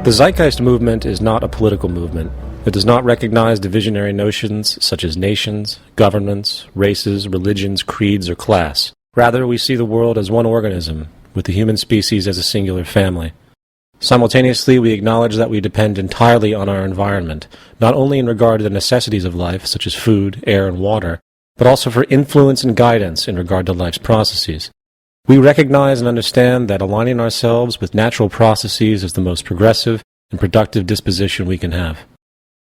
The Zeitgeist movement is not a political movement. It does not recognize divisionary notions such as nations, governments, races, religions, creeds, or class. Rather, we see the world as one organism, with the human species as a singular family. Simultaneously, we acknowledge that we depend entirely on our environment, not only in regard to the necessities of life, such as food, air, and water, but also for influence and guidance in regard to life's processes. We recognize and understand that aligning ourselves with natural processes is the most progressive and productive disposition we can have.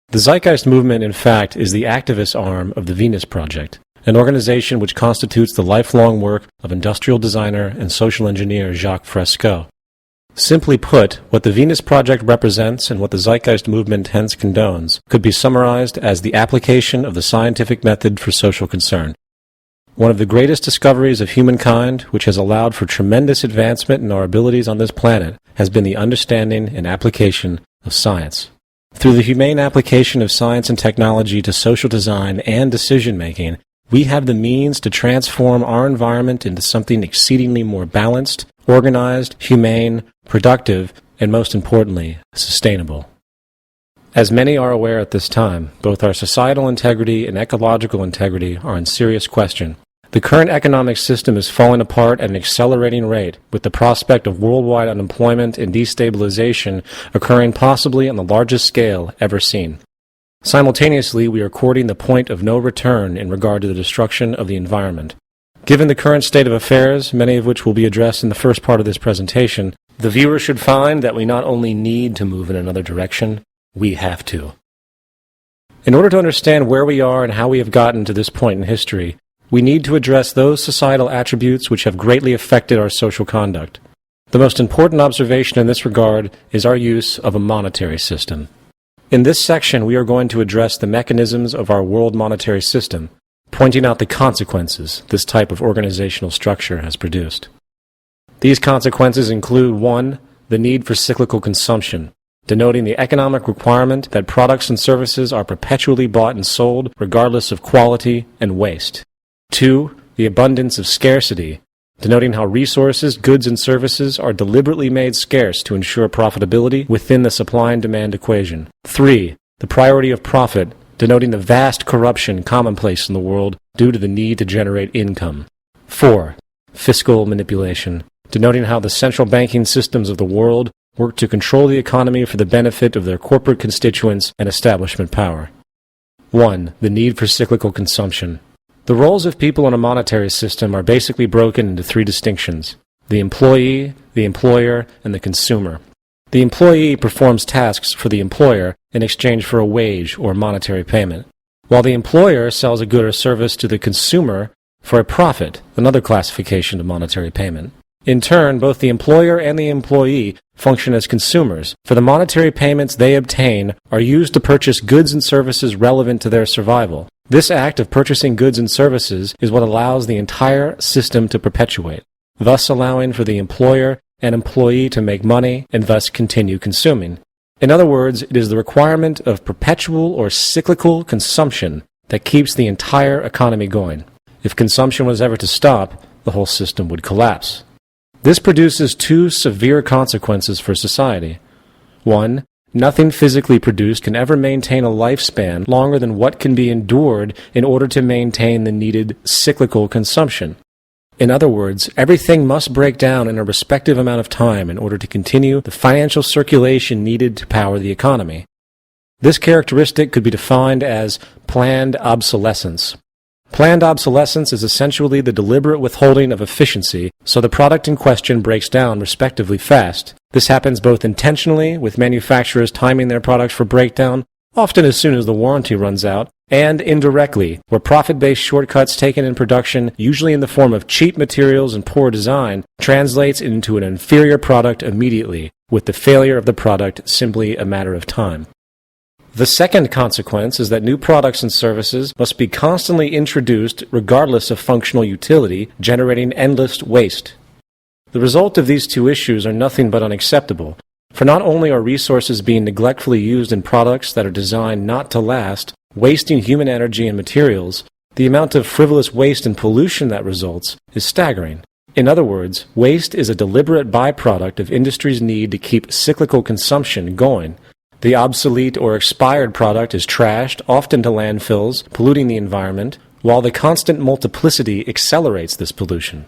The Zeitgeist movement, in fact, is the activist arm of the Venus Project, an organization which constitutes the lifelong work of industrial designer and social engineer Jacques Fresco. Simply put, what the Venus Project represents and what the Zeitgeist movement hence condones could be summarized as the application of the scientific method for social concern. One of the greatest discoveries of humankind, which has allowed for tremendous advancement in our abilities on this planet, has been the understanding and application of science. Through the humane application of science and technology to social design and decision-making, we have the means to transform our environment into something exceedingly more balanced, organized, humane, productive, and most importantly, sustainable. As many are aware at this time, both our societal integrity and ecological integrity are in serious question. The current economic system is falling apart at an accelerating rate, with the prospect of worldwide unemployment and destabilization occurring possibly on the largest scale ever seen. Simultaneously, we are courting the point of no return in regard to the destruction of the environment. Given the current state of affairs, many of which will be addressed in the first part of this presentation, the viewer should find that we not only need to move in another direction, we have to. In order to understand where we are and how we have gotten to this point in history, we need to address those societal attributes which have greatly affected our social conduct. The most important observation in this regard is our use of a monetary system. In this section, we are going to address the mechanisms of our world monetary system, pointing out the consequences this type of organizational structure has produced. These consequences include 1. The need for cyclical consumption, denoting the economic requirement that products and services are perpetually bought and sold regardless of quality and waste. 2. The abundance of scarcity, denoting how resources, goods, and services are deliberately made scarce to ensure profitability within the supply and demand equation. 3. The priority of profit, denoting the vast corruption commonplace in the world due to the need to generate income. 4. Fiscal manipulation, denoting how the central banking systems of the world work to control the economy for the benefit of their corporate constituents and establishment power. 1. The need for cyclical consumption. The roles of people in a monetary system are basically broken into 3 distinctions: the employee, the employer, and the consumer. The employee performs tasks for the employer in exchange for a wage or monetary payment, while the employer sells a good or service to the consumer for a profit, another classification of monetary payment. In turn, both the employer and the employee function as consumers, for the monetary payments they obtain are used to purchase goods and services relevant to their survival. This act of purchasing goods and services is what allows the entire system to perpetuate, thus allowing for the employer and employee to make money and thus continue consuming. In other words, it is the requirement of perpetual or cyclical consumption that keeps the entire economy going. If consumption was ever to stop, the whole system would collapse. This produces 2 severe consequences for society. 1. Nothing physically produced can ever maintain a lifespan longer than what can be endured in order to maintain the needed cyclical consumption. In other words, everything must break down in a respective amount of time in order to continue the financial circulation needed to power the economy. This characteristic could be defined as planned obsolescence. Planned obsolescence is essentially the deliberate withholding of efficiency, so the product in question breaks down respectively fast. This happens both intentionally, with manufacturers timing their products for breakdown, often as soon as the warranty runs out, and indirectly, where profit-based shortcuts taken in production, usually in the form of cheap materials and poor design, translates into an inferior product immediately, with the failure of the product simply a matter of time. The second consequence is that new products and services must be constantly introduced regardless of functional utility, generating endless waste. The result of these 2 issues are nothing but unacceptable, for not only are resources being neglectfully used in products that are designed not to last, wasting human energy and materials, the amount of frivolous waste and pollution that results is staggering. In other words, waste is a deliberate byproduct of industry's need to keep cyclical consumption going. The obsolete or expired product is trashed, often to landfills, polluting the environment, while the constant multiplicity accelerates this pollution.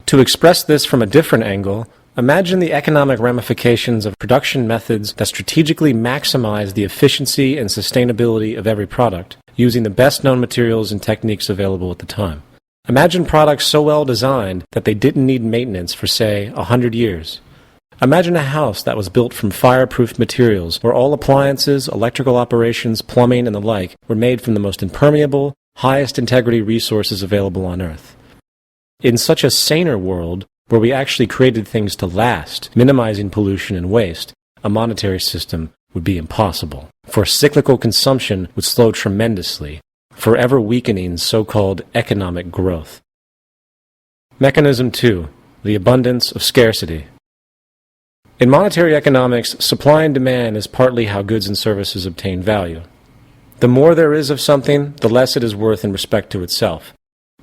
To express this from a different angle, imagine the economic ramifications of production methods that strategically maximize the efficiency and sustainability of every product, using the best-known materials and techniques available at the time. Imagine products so well designed that they didn't need maintenance for, say, 100 years. Imagine a house that was built from fireproof materials, where all appliances, electrical operations, plumbing, and the like were made from the most impermeable, highest integrity resources available on Earth. In such a saner world, where we actually created things to last, minimizing pollution and waste, a monetary system would be impossible. For cyclical consumption would slow tremendously, forever weakening so-called economic growth. Mechanism 2. The abundance of scarcity. In monetary economics, supply and demand is partly how goods and services obtain value. The more there is of something, the less it is worth in respect to itself.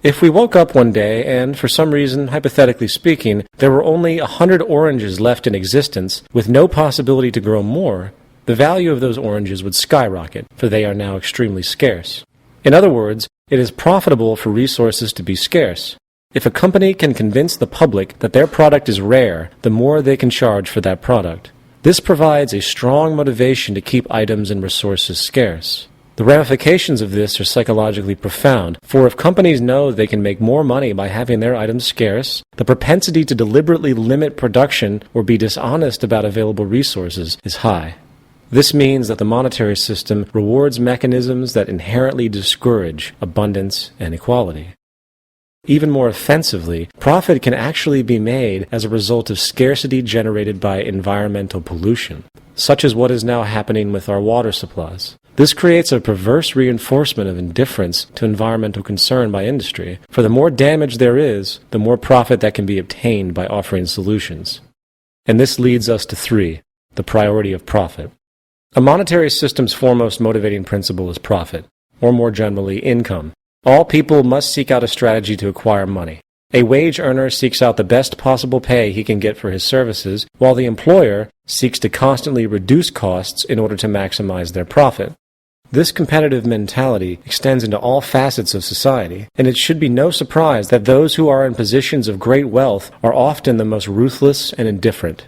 If we woke up one day and, for some reason, hypothetically speaking, there were only 100 oranges left in existence with no possibility to grow more, the value of those oranges would skyrocket, for they are now extremely scarce. In other words, it is profitable for resources to be scarce. If a company can convince the public that their product is rare, the more they can charge for that product. This provides a strong motivation to keep items and resources scarce. The ramifications of this are psychologically profound, for if companies know they can make more money by having their items scarce, the propensity to deliberately limit production or be dishonest about available resources is high. This means that the monetary system rewards mechanisms that inherently discourage abundance and equality. Even more offensively, profit can actually be made as a result of scarcity generated by environmental pollution, such as what is now happening with our water supplies. This creates a perverse reinforcement of indifference to environmental concern by industry, for the more damage there is, the more profit that can be obtained by offering solutions. And this leads us to 3, the priority of profit. A monetary system's foremost motivating principle is profit, or more generally, income. All people must seek out a strategy to acquire money. A wage earner seeks out the best possible pay he can get for his services, while the employer seeks to constantly reduce costs in order to maximize their profit. This competitive mentality extends into all facets of society, and it should be no surprise that those who are in positions of great wealth are often the most ruthless and indifferent.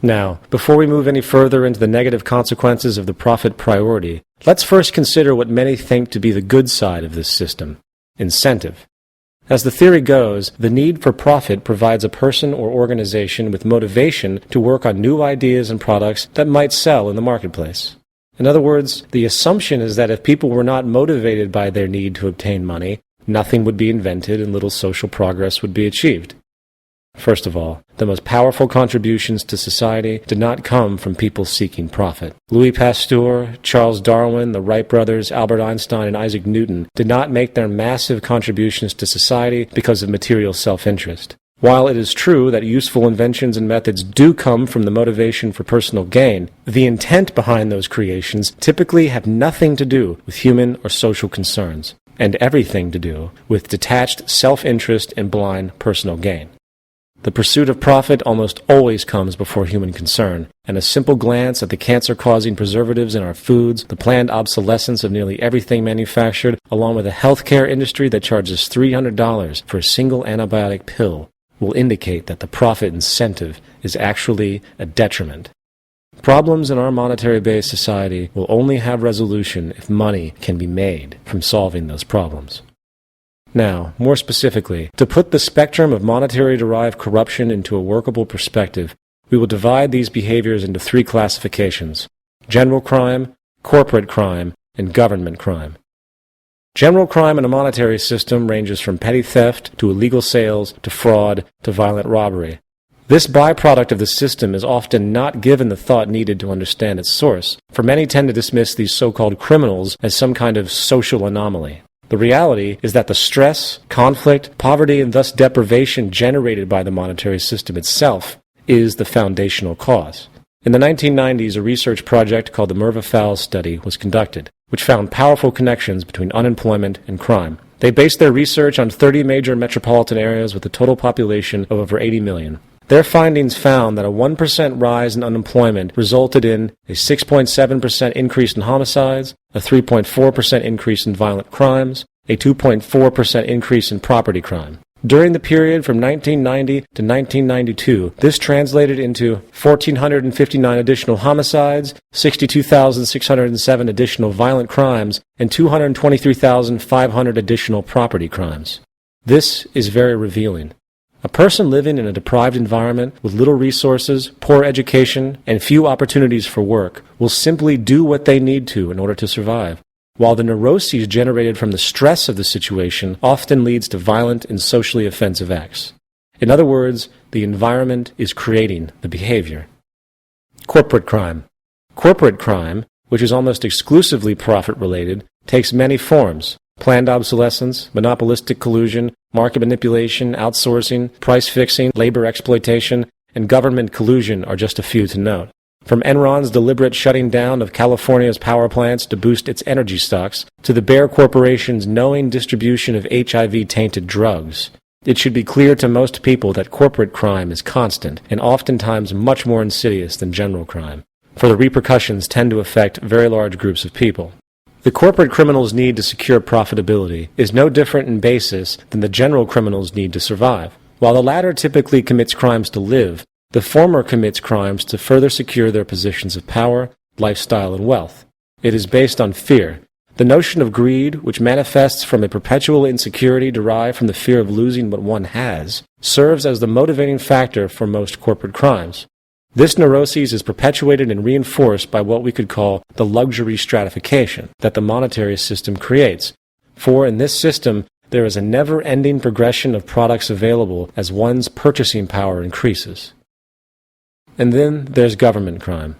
Now, before we move any further into the negative consequences of the profit priority, let's first consider what many think to be the good side of this system: incentive. As the theory goes, the need for profit provides a person or organization with motivation to work on new ideas and products that might sell in the marketplace. In other words, the assumption is that if people were not motivated by their need to obtain money, nothing would be invented and little social progress would be achieved. First of all, the most powerful contributions to society did not come from people seeking profit. Louis Pasteur, Charles Darwin, the Wright brothers, Albert Einstein, and Isaac Newton did not make their massive contributions to society because of material self-interest. While it is true that useful inventions and methods do come from the motivation for personal gain, the intent behind those creations typically have nothing to do with human or social concerns, and everything to do with detached self-interest and blind personal gain. The pursuit of profit almost always comes before human concern, and a simple glance at the cancer-causing preservatives in our foods, the planned obsolescence of nearly everything manufactured, along with a healthcare industry that charges $300 for a single antibiotic pill, will indicate that the profit incentive is actually a detriment. Problems in our monetary-based society will only have resolution if money can be made from solving those problems. Now, more specifically, to put the spectrum of monetary-derived corruption into a workable perspective, we will divide these behaviors into 3 classifications: general crime, corporate crime, and government crime. General crime in a monetary system ranges from petty theft to illegal sales to fraud to violent robbery. This byproduct of the system is often not given the thought needed to understand its source, for many tend to dismiss these so-called criminals as some kind of social anomaly. The reality is that the stress, conflict, poverty, and thus deprivation generated by the monetary system itself is the foundational cause. In the 1990s, a research project called the Merva Fowles Study was conducted, which found powerful connections between unemployment and crime. They based their research on 30 major metropolitan areas with a total population of over 80 million. Their findings found that a 1% rise in unemployment resulted in a 6.7% increase in homicides, a 3.4% increase in violent crimes, a 2.4% increase in property crime. During the period from 1990 to 1992, this translated into 1,459 additional homicides, 62,607 additional violent crimes, and 223,500 additional property crimes. This is very revealing. A person living in a deprived environment with little resources, poor education, and few opportunities for work will simply do what they need to in order to survive, while the neuroses generated from the stress of the situation often leads to violent and socially offensive acts. In other words, the environment is creating the behavior. Corporate crime. Corporate crime, which is almost exclusively profit-related, takes many forms. Planned obsolescence, monopolistic collusion, market manipulation, outsourcing, price fixing, labor exploitation, and government collusion are just a few to note. From Enron's deliberate shutting down of California's power plants to boost its energy stocks, to the Bayer Corporation's knowing distribution of HIV-tainted drugs, it should be clear to most people that corporate crime is constant and oftentimes much more insidious than general crime, for the repercussions tend to affect very large groups of people. The corporate criminal's need to secure profitability is no different in basis than the general criminal's need to survive. While the latter typically commits crimes to live, the former commits crimes to further secure their positions of power, lifestyle, and wealth. It is based on fear. The notion of greed, which manifests from a perpetual insecurity derived from the fear of losing what one has, serves as the motivating factor for most corporate crimes. This neuroses is perpetuated and reinforced by what we could call the luxury stratification that the monetary system creates. For in this system, there is a never-ending progression of products available as one's purchasing power increases. And then there's government crime.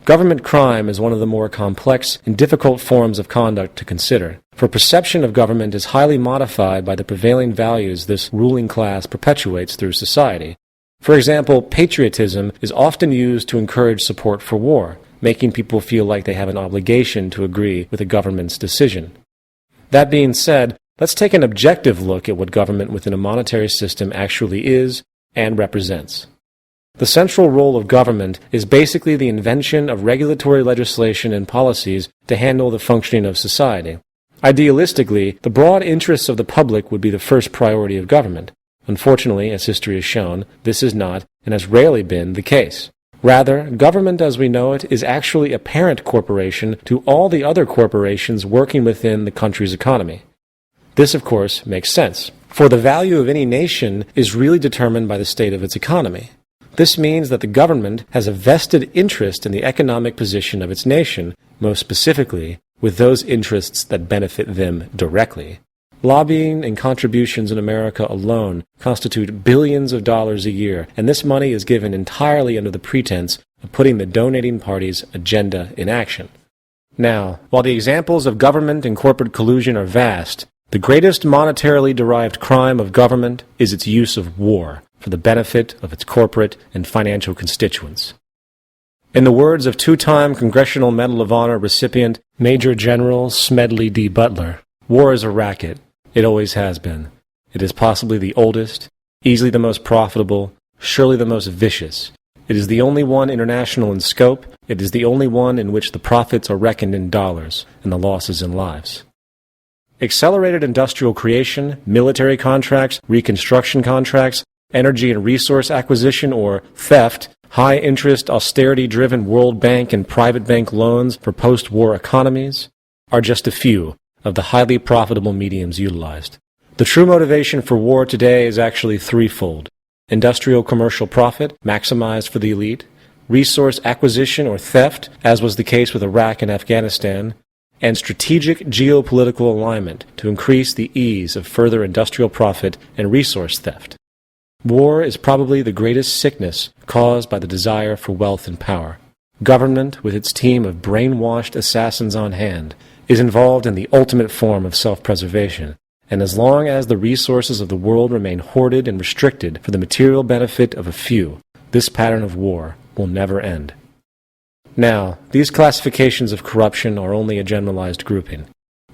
Government crime is one of the more complex and difficult forms of conduct to consider, for perception of government is highly modified by the prevailing values this ruling class perpetuates through society. For example, patriotism is often used to encourage support for war, making people feel like they have an obligation to agree with the government's decision. That being said, let's take an objective look at what government within a monetary system actually is and represents. The central role of government is basically the invention of regulatory legislation and policies to handle the functioning of society. Idealistically, the broad interests of the public would be the first priority of government. Unfortunately, as history has shown, this is not, and has rarely been, the case. Rather, government as we know it is actually a parent corporation to all the other corporations working within the country's economy. This, of course, makes sense, for the value of any nation is really determined by the state of its economy. This means that the government has a vested interest in the economic position of its nation, most specifically, with those interests that benefit them directly. Lobbying and contributions in America alone constitute billions of dollars a year, and this money is given entirely under the pretense of putting the donating party's agenda in action. Now, while the examples of government and corporate collusion are vast, the greatest monetarily derived crime of government is its use of war for the benefit of its corporate and financial constituents. In the words of two-time Congressional Medal of Honor recipient Major General Smedley D. Butler, war is a racket. It always has been. It is possibly the oldest, easily the most profitable, surely the most vicious. It is the only one international in scope. It is the only one in which the profits are reckoned in dollars and the losses in lives. Accelerated industrial creation, military contracts, reconstruction contracts, energy and resource acquisition or theft, high-interest, austerity-driven World Bank and private bank loans for post-war economies are just a few of the highly profitable mediums utilized. The true motivation for war today is actually threefold: industrial commercial profit, maximized for the elite; resource acquisition or theft, as was the case with Iraq and Afghanistan; and strategic geopolitical alignment to increase the ease of further industrial profit and resource theft. War is probably the greatest sickness caused by the desire for wealth and power. Government, with its team of brainwashed assassins on hand, is involved in the ultimate form of self-preservation, and as long as the resources of the world remain hoarded and restricted for the material benefit of a few, this pattern of war will never end. Now, these classifications of corruption are only a generalized grouping.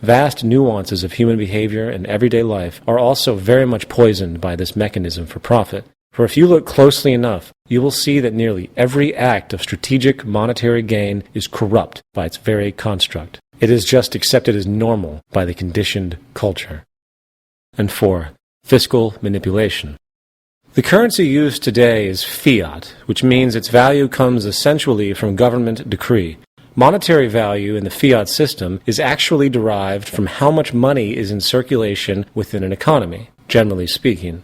Vast nuances of human behavior and everyday life are also very much poisoned by this mechanism for profit. For if you look closely enough, you will see that nearly every act of strategic monetary gain is corrupt by its very construct. It is just accepted as normal by the conditioned culture. And 4. Fiscal manipulation. The currency used today is fiat, which means its value comes essentially from government decree. Monetary value in the fiat system is actually derived from how much money is in circulation within an economy, generally speaking.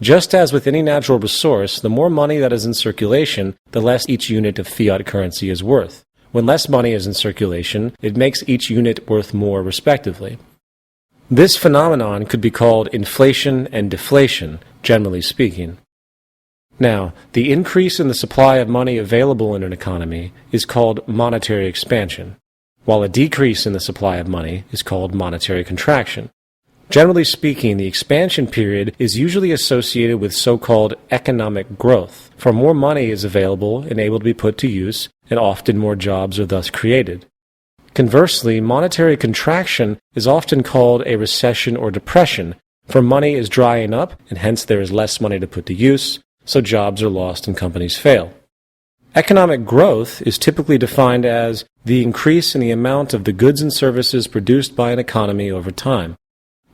Just as with any natural resource, the more money that is in circulation, the less each unit of fiat currency is worth. When less money is in circulation, it makes each unit worth more respectively. This phenomenon could be called inflation and deflation, generally speaking. Now, the increase in the supply of money available in an economy is called monetary expansion, while a decrease in the supply of money is called monetary contraction. Generally speaking, the expansion period is usually associated with so-called economic growth, for more money is available and able to be put to use, and often more jobs are thus created. Conversely, monetary contraction is often called a recession or depression, for money is drying up, and hence there is less money to put to use, so jobs are lost and companies fail. Economic growth is typically defined as the increase in the amount of the goods and services produced by an economy over time.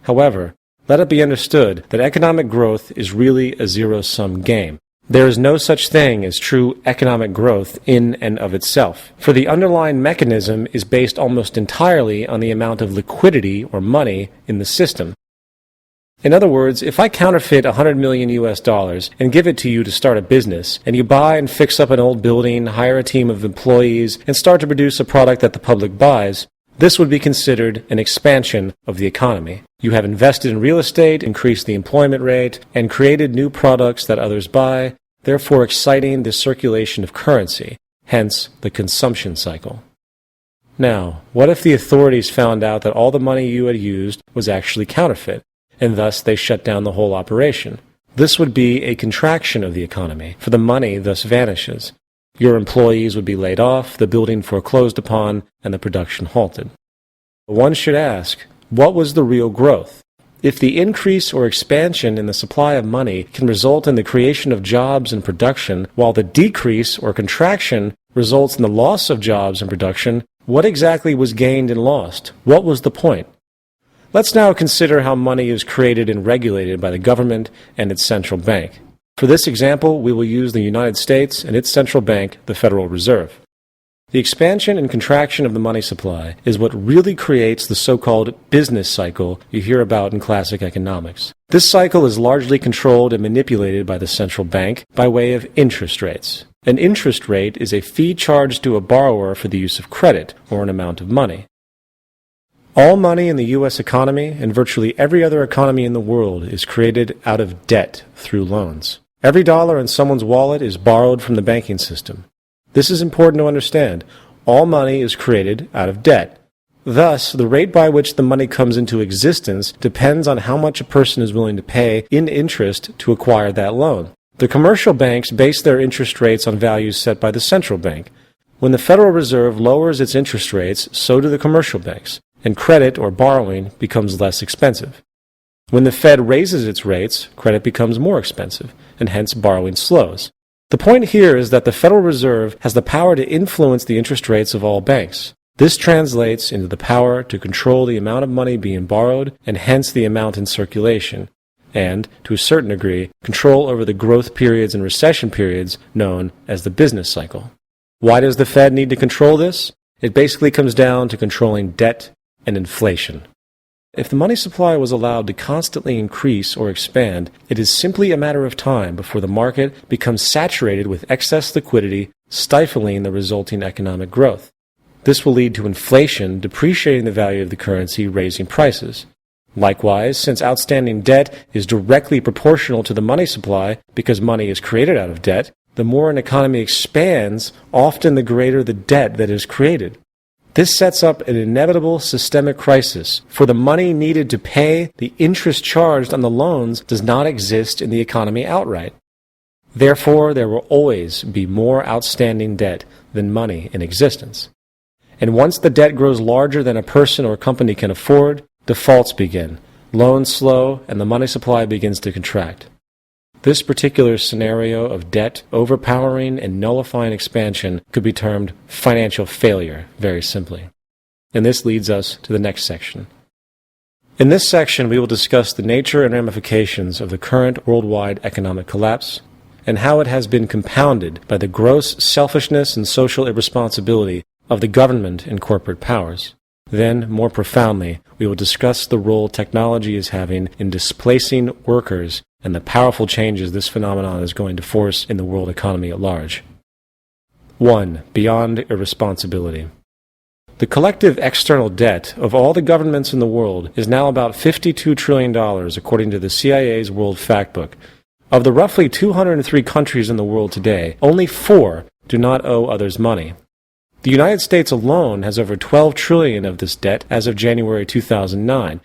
However, let it be understood that economic growth is really a zero-sum game. There is no such thing as true economic growth in and of itself, for the underlying mechanism is based almost entirely on the amount of liquidity or money in the system. In other words, if I counterfeit $100 million and give it to you to start a business, and you buy and fix up an old building, hire a team of employees, and start to produce a product that the public buys, this would be considered an expansion of the economy. You have invested in real estate, increased the employment rate, and created new products that others buy, therefore exciting the circulation of currency, hence the consumption cycle. Now, what if the authorities found out that all the money you had used was actually counterfeit, and thus they shut down the whole operation? This would be a contraction of the economy, for the money thus vanishes. Your employees would be laid off, the building foreclosed upon, and the production halted. One should ask, what was the real growth? If the increase or expansion in the supply of money can result in the creation of jobs and production, while the decrease or contraction results in the loss of jobs and production, what exactly was gained and lost? What was the point? Let's now consider how money is created and regulated by the government and its central bank. For this example, we will use the United States and its central bank, the Federal Reserve. The expansion and contraction of the money supply is what really creates the so-called business cycle you hear about in classic economics. This cycle is largely controlled and manipulated by the central bank by way of interest rates. An interest rate is a fee charged to a borrower for the use of credit, or an amount of money. All money in the U.S. economy and virtually every other economy in the world is created out of debt through loans. Every dollar in someone's wallet is borrowed from the banking system. This is important to understand. All money is created out of debt. Thus, the rate by which the money comes into existence depends on how much a person is willing to pay in interest to acquire that loan. The commercial banks base their interest rates on values set by the central bank. When the Federal Reserve lowers its interest rates, so do the commercial banks, and credit or borrowing becomes less expensive. When the Fed raises its rates, credit becomes more expensive, and hence borrowing slows. The point here is that the Federal Reserve has the power to influence the interest rates of all banks. This translates into the power to control the amount of money being borrowed, and hence the amount in circulation, and, to a certain degree, control over the growth periods and recession periods known as the business cycle. Why does the Fed need to control this? It basically comes down to controlling debt and inflation. If the money supply was allowed to constantly increase or expand, it is simply a matter of time before the market becomes saturated with excess liquidity, stifling the resulting economic growth. This will lead to inflation, depreciating the value of the currency, raising prices. Likewise, since outstanding debt is directly proportional to the money supply because money is created out of debt, the more an economy expands, often the greater the debt that is created. This sets up an inevitable systemic crisis, for the money needed to pay the interest charged on the loans does not exist in the economy outright. Therefore, there will always be more outstanding debt than money in existence. And once the debt grows larger than a person or company can afford, defaults begin, loans slow, and the money supply begins to contract. This particular scenario of debt overpowering and nullifying expansion could be termed financial failure, very simply. And this leads us to the next section. In this section, we will discuss the nature and ramifications of the current worldwide economic collapse and how it has been compounded by the gross selfishness and social irresponsibility of the government and corporate powers. Then, more profoundly, we will discuss the role technology is having in displacing workers and the powerful changes this phenomenon is going to force in the world economy at large. 1. Beyond irresponsibility. The collective external debt of all the governments in the world is now about $52 trillion, according to the CIA's World Factbook. Of the roughly 203 countries in the world today, only 4 do not owe others money. The United States alone has over $12 trillion of this debt as of January 2009,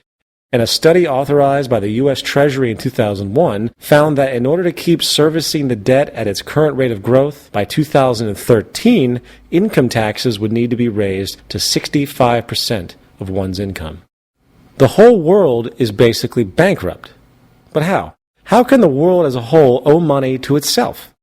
and a study authorized by the U.S. Treasury in 2001 found that in order to keep servicing the debt at its current rate of growth, by 2013, income taxes would need to be raised to 65% of one's income. The whole world is basically bankrupt. But how? How can the world as a whole owe money to itself?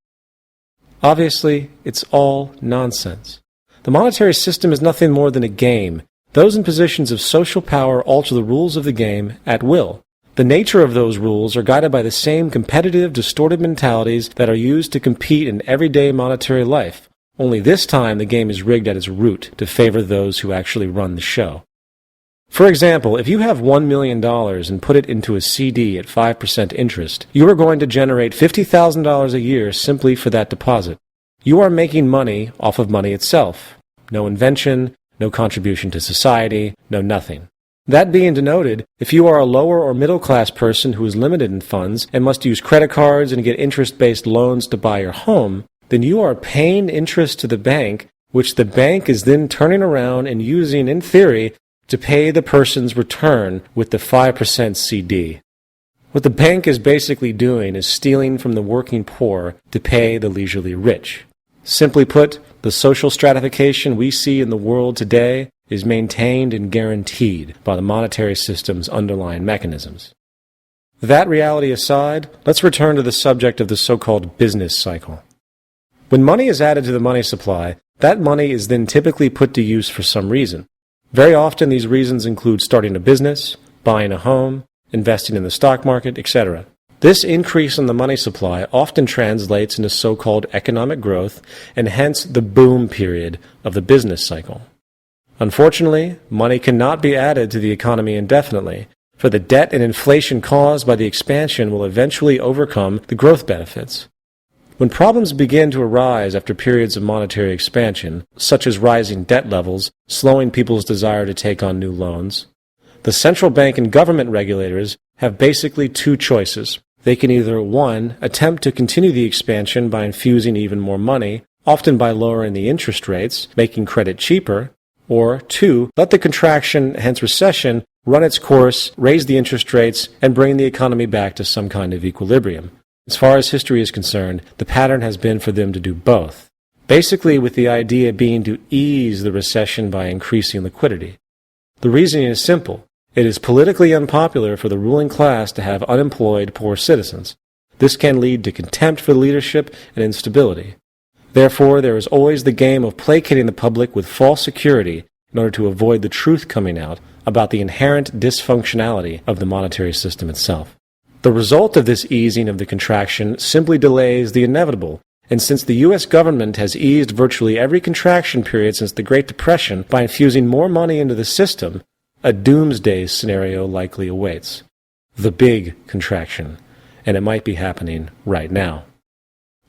Obviously, it's all nonsense. The monetary system is nothing more than a game. Those in positions of social power alter the rules of the game at will. The nature of those rules are guided by the same competitive, distorted mentalities that are used to compete in everyday monetary life. Only this time the game is rigged at its root to favor those who actually run the show. For example, if you have $1 million and put it into a CD at 5% interest, you are going to generate $50,000 a year simply for that deposit. You are making money off of money itself. No invention, no contribution to society, no nothing. That being denoted, if you are a lower or middle class person who is limited in funds and must use credit cards and get interest-based loans to buy your home, then you are paying interest to the bank, which the bank is then turning around and using, in theory, to pay the person's return with the 5% CD. What the bank is basically doing is stealing from the working poor to pay the leisurely rich. Simply put, the social stratification we see in the world today is maintained and guaranteed by the monetary system's underlying mechanisms. That reality aside, let's return to the subject of the so-called business cycle. When money is added to the money supply, that money is then typically put to use for some reason. Very often these reasons include starting a business, buying a home, investing in the stock market, etc. This increase in the money supply often translates into so-called economic growth and hence the boom period of the business cycle. Unfortunately, money cannot be added to the economy indefinitely, for the debt and inflation caused by the expansion will eventually overcome the growth benefits. When problems begin to arise after periods of monetary expansion, such as rising debt levels, slowing people's desire to take on new loans, the central bank and government regulators have basically two choices. They can either, 1, attempt to continue the expansion by infusing even more money, often by lowering the interest rates, making credit cheaper, or 2, let the contraction, hence recession, run its course, raise the interest rates, and bring the economy back to some kind of equilibrium. As far as history is concerned, the pattern has been for them to do both, basically with the idea being to ease the recession by increasing liquidity. The reasoning is simple. It is politically unpopular for the ruling class to have unemployed poor citizens. This can lead to contempt for leadership and instability. Therefore, there is always the game of placating the public with false security in order to avoid the truth coming out about the inherent dysfunctionality of the monetary system itself. The result of this easing of the contraction simply delays the inevitable, and since the U.S. government has eased virtually every contraction period since the Great Depression by infusing more money into the system, a doomsday scenario likely awaits. The big contraction, and it might be happening right now.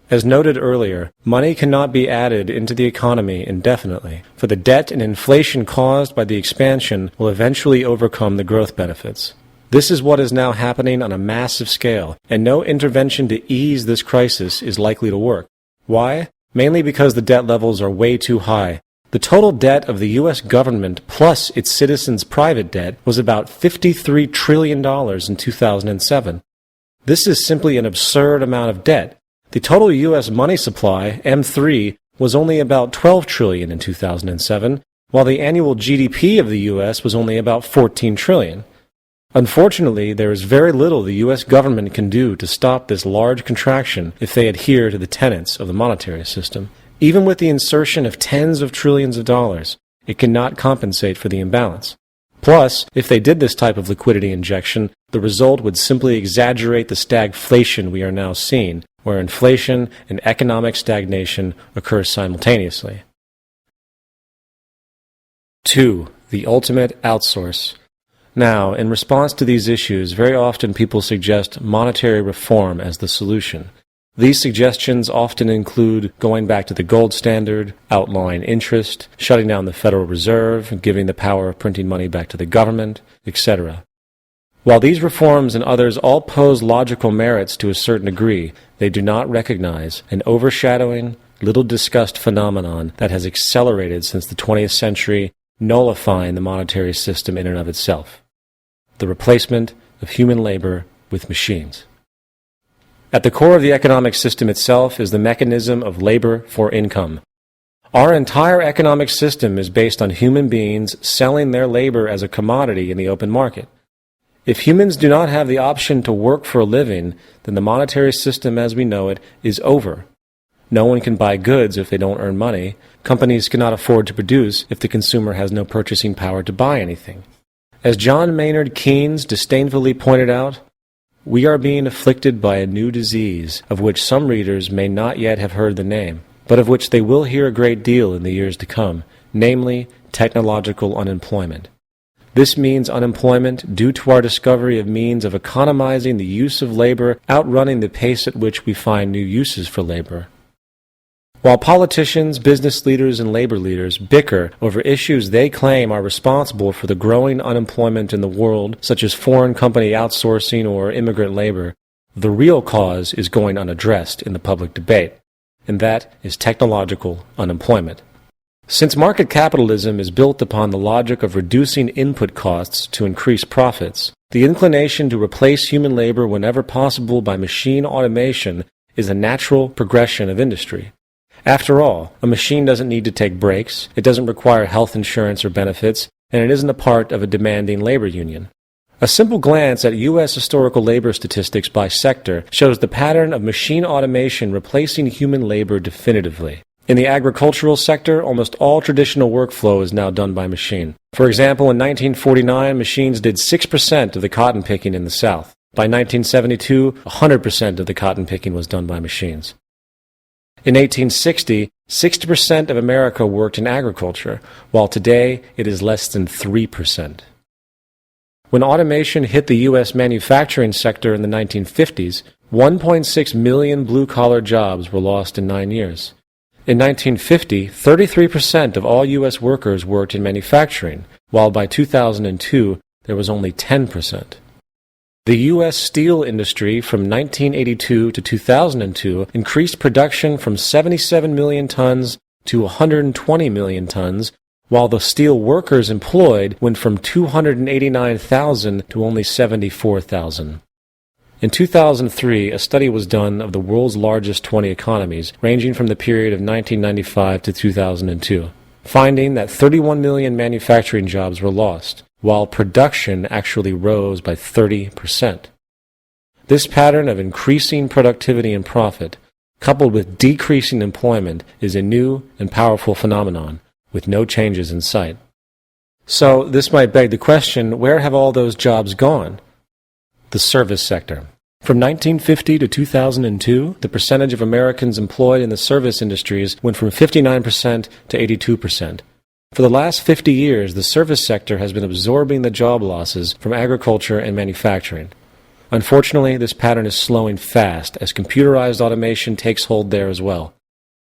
As noted earlier, money cannot be added into the economy indefinitely, for the debt and inflation caused by the expansion will eventually overcome the growth benefits. This is what is now happening on a massive scale, and no intervention to ease this crisis is likely to work. Why? Mainly because the debt levels are way too high. The total debt of the U.S. government plus its citizens' private debt was about $53 trillion in 2007. This is simply an absurd amount of debt. The total U.S. money supply, M3, was only about $12 trillion in 2007, while the annual GDP of the U.S. was only about $14 trillion. Unfortunately, there is very little the U.S. government can do to stop this large contraction if they adhere to the tenets of the monetary system. Even with the insertion of tens of trillions of dollars, it cannot compensate for the imbalance. Plus, if they did this type of liquidity injection, the result would simply exaggerate the stagflation we are now seeing, where inflation and economic stagnation occur simultaneously. 2. The ultimate outsource. Now, in response to these issues, very often people suggest monetary reform as the solution. These suggestions often include going back to the gold standard, outlawing interest, shutting down the Federal Reserve, giving the power of printing money back to the government, etc. While these reforms and others all pose logical merits to a certain degree, they do not recognize an overshadowing, little discussed phenomenon that has accelerated since the 20th century, nullifying the monetary system in and of itself: the replacement of human labor with machines. At the core of the economic system itself is the mechanism of labor for income. Our entire economic system is based on human beings selling their labor as a commodity in the open market. If humans do not have the option to work for a living, then the monetary system as we know it is over. No one can buy goods if they don't earn money. Companies cannot afford to produce if the consumer has no purchasing power to buy anything. As John Maynard Keynes disdainfully pointed out, we are being afflicted by a new disease, of which some readers may not yet have heard the name, but of which they will hear a great deal in the years to come, namely technological unemployment. This means unemployment due to our discovery of means of economizing the use of labor outrunning the pace at which we find new uses for labor. While politicians, business leaders, and labor leaders bicker over issues they claim are responsible for the growing unemployment in the world, such as foreign company outsourcing or immigrant labor, the real cause is going unaddressed in the public debate, and that is technological unemployment. Since market capitalism is built upon the logic of reducing input costs to increase profits, the inclination to replace human labor whenever possible by machine automation is a natural progression of industry. After all, a machine doesn't need to take breaks, it doesn't require health insurance or benefits, and it isn't a part of a demanding labor union. A simple glance at U.S. historical labor statistics by sector shows the pattern of machine automation replacing human labor definitively. In the agricultural sector, almost all traditional workflow is now done by machine. For example, in 1949, machines did 6% of the cotton picking in the South. By 1972, 100% of the cotton picking was done by machines. In 1860, 60% of America worked in agriculture, while today it is less than 3%. When automation hit the U.S. manufacturing sector in the 1950s, 1.6 million blue-collar jobs were lost in 9 years. In 1950, 33% of all U.S. workers worked in manufacturing, while by 2002 there was only 10%. The U.S. steel industry from 1982 to 2002 increased production from 77 million tons to 120 million tons, while the steel workers employed went from 289,000 to only 74,000. In 2003, a study was done of the world's largest 20 economies, ranging from the period of 1995 to 2002, finding that 31 million manufacturing jobs were lost, while production actually rose by 30%. This pattern of increasing productivity and profit, coupled with decreasing employment, is a new and powerful phenomenon, with no changes in sight. So, this might beg the question, where have all those jobs gone? The service sector. From 1950 to 2002, the percentage of Americans employed in the service industries went from 59% to 82%. For the last 50 years, the service sector has been absorbing the job losses from agriculture and manufacturing. Unfortunately, this pattern is slowing fast as computerized automation takes hold there as well.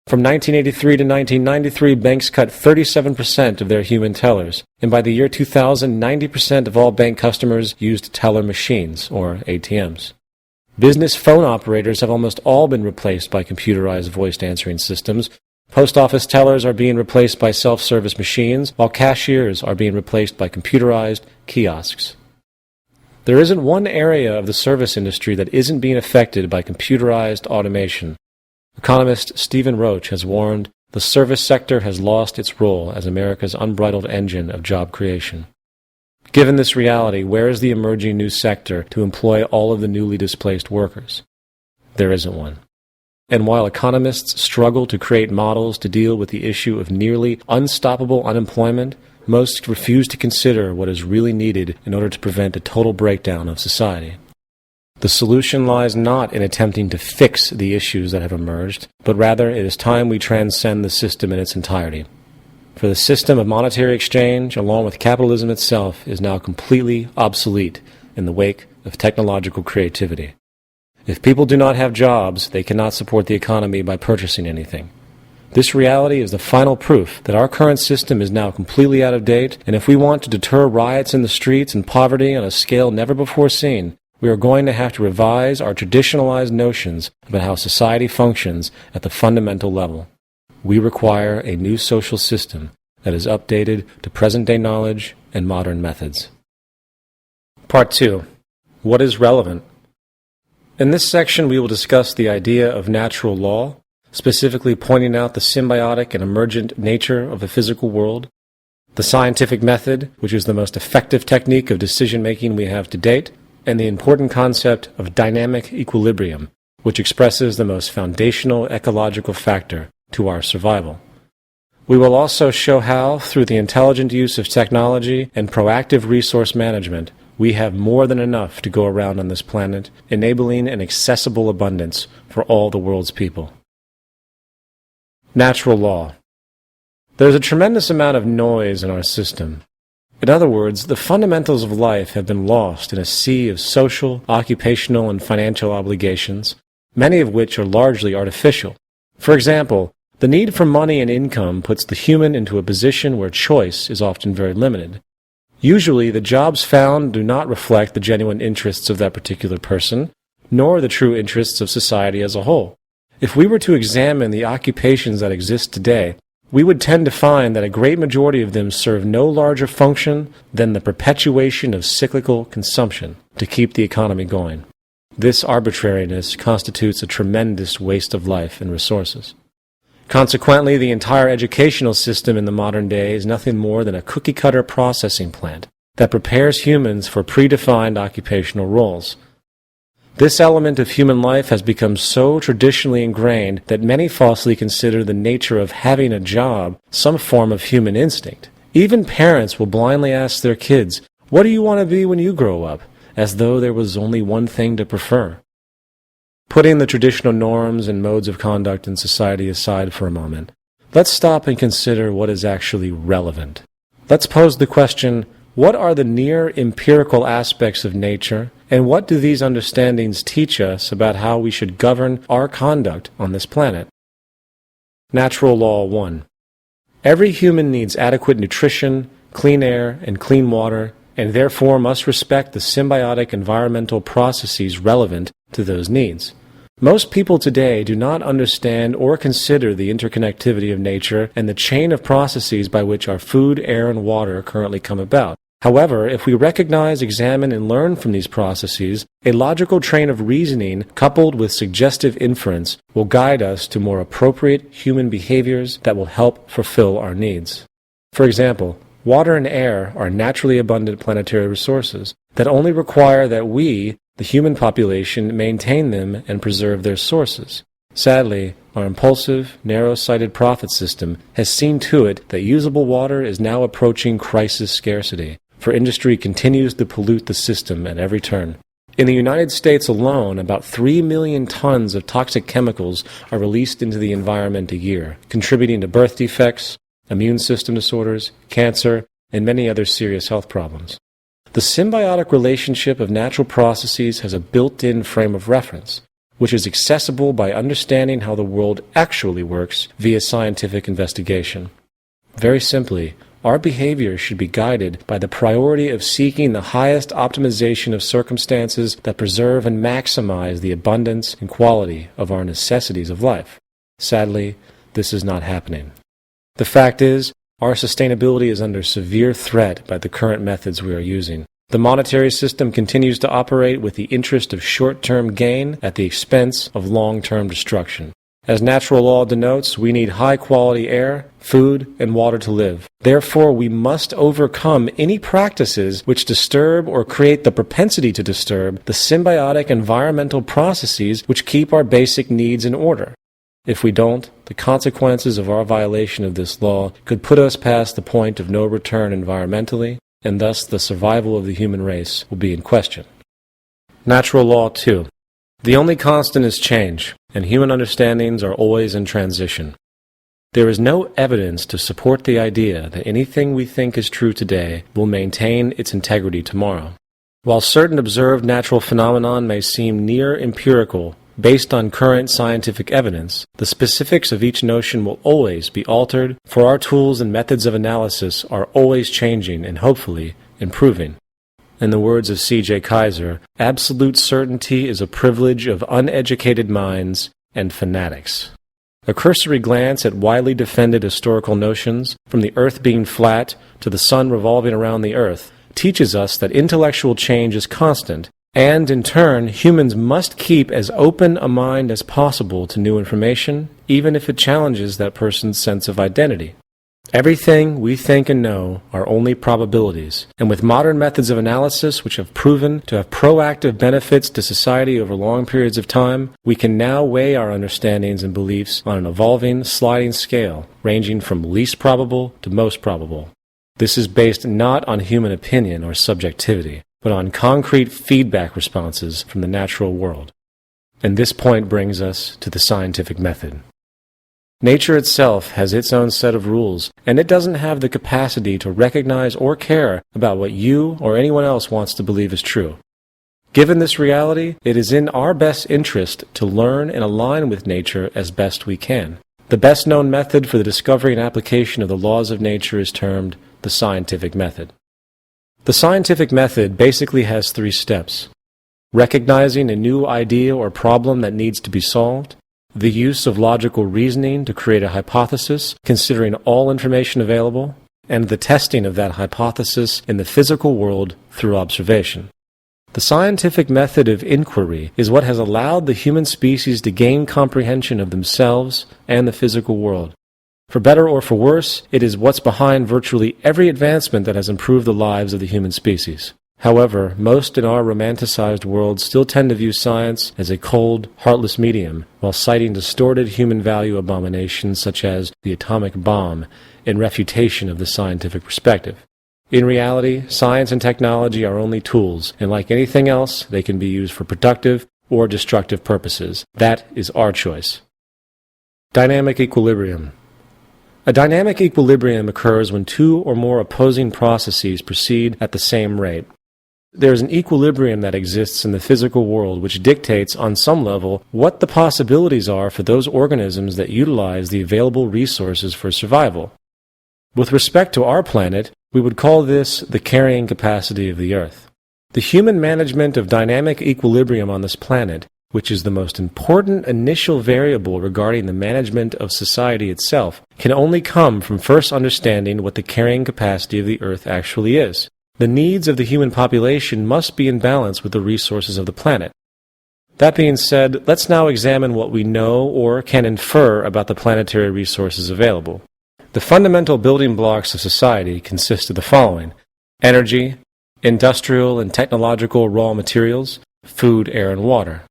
From 1983 to 1993, banks cut 37% of their human tellers, and by the year 2000, 90% of all bank customers used teller machines, or ATMs. Business phone operators have almost all been replaced by computerized voice answering systems. Post office tellers are being replaced by self-service machines, while cashiers are being replaced by computerized kiosks. There isn't one area of the service industry that isn't being affected by computerized automation. Economist Stephen Roach has warned the service sector has lost its role as America's unbridled engine of job creation. Given this reality, where is the emerging new sector to employ all of the newly displaced workers? There isn't one. And while economists struggle to create models to deal with the issue of nearly unstoppable unemployment, most refuse to consider what is really needed in order to prevent a total breakdown of society. The solution lies not in attempting to fix the issues that have emerged, but rather it is time we transcend the system in its entirety. For the system of monetary exchange, along with capitalism itself, is now completely obsolete in the wake of technological creativity. If people do not have jobs, they cannot support the economy by purchasing anything. This reality is the final proof that our current system is now completely out of date, and if we want to deter riots in the streets and poverty on a scale never before seen, we are going to have to revise our traditionalized notions about how society functions at the fundamental level. We require a new social system that is updated to present-day knowledge and modern methods. Part 2. What is relevant? In this section, we will discuss the idea of natural law, specifically pointing out the symbiotic and emergent nature of the physical world, the scientific method, which is the most effective technique of decision-making we have to date, and the important concept of dynamic equilibrium, which expresses the most foundational ecological factor to our survival. We will also show how, through the intelligent use of technology and proactive resource management, we have more than enough to go around on this planet, enabling an accessible abundance for all the world's people. Natural law. There's a tremendous amount of noise in our system. In other words, the fundamentals of life have been lost in a sea of social, occupational, and financial obligations, many of which are largely artificial. For example, the need for money and income puts the human into a position where choice is often very limited. Usually, the jobs found do not reflect the genuine interests of that particular person, nor the true interests of society as a whole. If we were to examine the occupations that exist today, we would tend to find that a great majority of them serve no larger function than the perpetuation of cyclical consumption to keep the economy going. This arbitrariness constitutes a tremendous waste of life and resources. Consequently, the entire educational system in the modern day is nothing more than a cookie-cutter processing plant that prepares humans for predefined occupational roles. This element of human life has become so traditionally ingrained that many falsely consider the nature of having a job some form of human instinct. Even parents will blindly ask their kids, "What do you want to be when you grow up?" as though there was only one thing to prefer. Putting the traditional norms and modes of conduct in society aside for a moment, let's stop and consider what is actually relevant. Let's pose the question, what are the near empirical aspects of nature, and what do these understandings teach us about how we should govern our conduct on this planet? Natural Law 1. Every human needs adequate nutrition, clean air, and clean water, and therefore must respect the symbiotic environmental processes relevant to those needs. Most people today do not understand or consider the interconnectivity of nature and the chain of processes by which our food, air, and water currently come about. However, if we recognize, examine, and learn from these processes, a logical train of reasoning coupled with suggestive inference will guide us to more appropriate human behaviors that will help fulfill our needs. For example, water and air are naturally abundant planetary resources that only require that we, the human population, maintain them and preserve their sources. Sadly, our impulsive, narrow-sighted profit system has seen to it that usable water is now approaching crisis scarcity, for industry continues to pollute the system at every turn. In the United States alone, about 3 million tons of toxic chemicals are released into the environment a year, contributing to birth defects, immune system disorders, cancer, and many other serious health problems. The symbiotic relationship of natural processes has a built-in frame of reference, which is accessible by understanding how the world actually works via scientific investigation. Very simply, our behavior should be guided by the priority of seeking the highest optimization of circumstances that preserve and maximize the abundance and quality of our necessities of life. Sadly, this is not happening. The fact is, our sustainability is under severe threat by the current methods we are using. The monetary system continues to operate with the interest of short-term gain at the expense of long-term destruction. As natural law denotes, we need high-quality air, food, and water to live. Therefore, we must overcome any practices which disturb or create the propensity to disturb the symbiotic environmental processes which keep our basic needs in order. If we don't, the consequences of our violation of this law could put us past the point of no return environmentally, and thus the survival of the human race will be in question. Natural law 2. The only constant is change, and human understandings are always in transition. There is no evidence to support the idea that anything we think is true today will maintain its integrity tomorrow. While certain observed natural phenomenon may seem near empirical, based on current scientific evidence, the specifics of each notion will always be altered, for our tools and methods of analysis are always changing and hopefully improving. In the words of C.J. Kaiser, absolute certainty is a privilege of uneducated minds and fanatics. A cursory glance at widely defended historical notions, from the earth being flat to the sun revolving around the earth, teaches us that intellectual change is constant, and in turn, humans must keep as open a mind as possible to new information, even if it challenges that person's sense of identity. Everything we think and know are only probabilities, and with modern methods of analysis which have proven to have proactive benefits to society over long periods of time, we can now weigh our understandings and beliefs on an evolving, sliding scale, ranging from least probable to most probable. This is based not on human opinion or subjectivity, but on concrete feedback responses from the natural world. And this point brings us to the scientific method. Nature itself has its own set of rules, and it doesn't have the capacity to recognize or care about what you or anyone else wants to believe is true. Given this reality, it is in our best interest to learn and align with nature as best we can. The best known method for the discovery and application of the laws of nature is termed the scientific method. The scientific method basically has 3 steps: recognizing a new idea or problem that needs to be solved, the use of logical reasoning to create a hypothesis, considering all information available, and the testing of that hypothesis in the physical world through observation. The scientific method of inquiry is what has allowed the human species to gain comprehension of themselves and the physical world. For better or for worse, it is what's behind virtually every advancement that has improved the lives of the human species. However, most in our romanticized world still tend to view science as a cold, heartless medium, while citing distorted human value abominations such as the atomic bomb in refutation of the scientific perspective. In reality, science and technology are only tools, and like anything else, they can be used for productive or destructive purposes. That is our choice. Dynamic equilibrium. A dynamic equilibrium occurs when 2 or more opposing processes proceed at the same rate. There is an equilibrium that exists in the physical world which dictates, on some level, what the possibilities are for those organisms that utilize the available resources for survival. With respect to our planet, we would call this the carrying capacity of the Earth. The human management of dynamic equilibrium on this planet, which is the most important initial variable regarding the management of society itself, can only come from first understanding what the carrying capacity of the Earth actually is. The needs of the human population must be in balance with the resources of the planet. That being said, let's now examine what we know or can infer about the planetary resources available. The fundamental building blocks of society consist of the following: energy, industrial and technological raw materials, food, air, and water.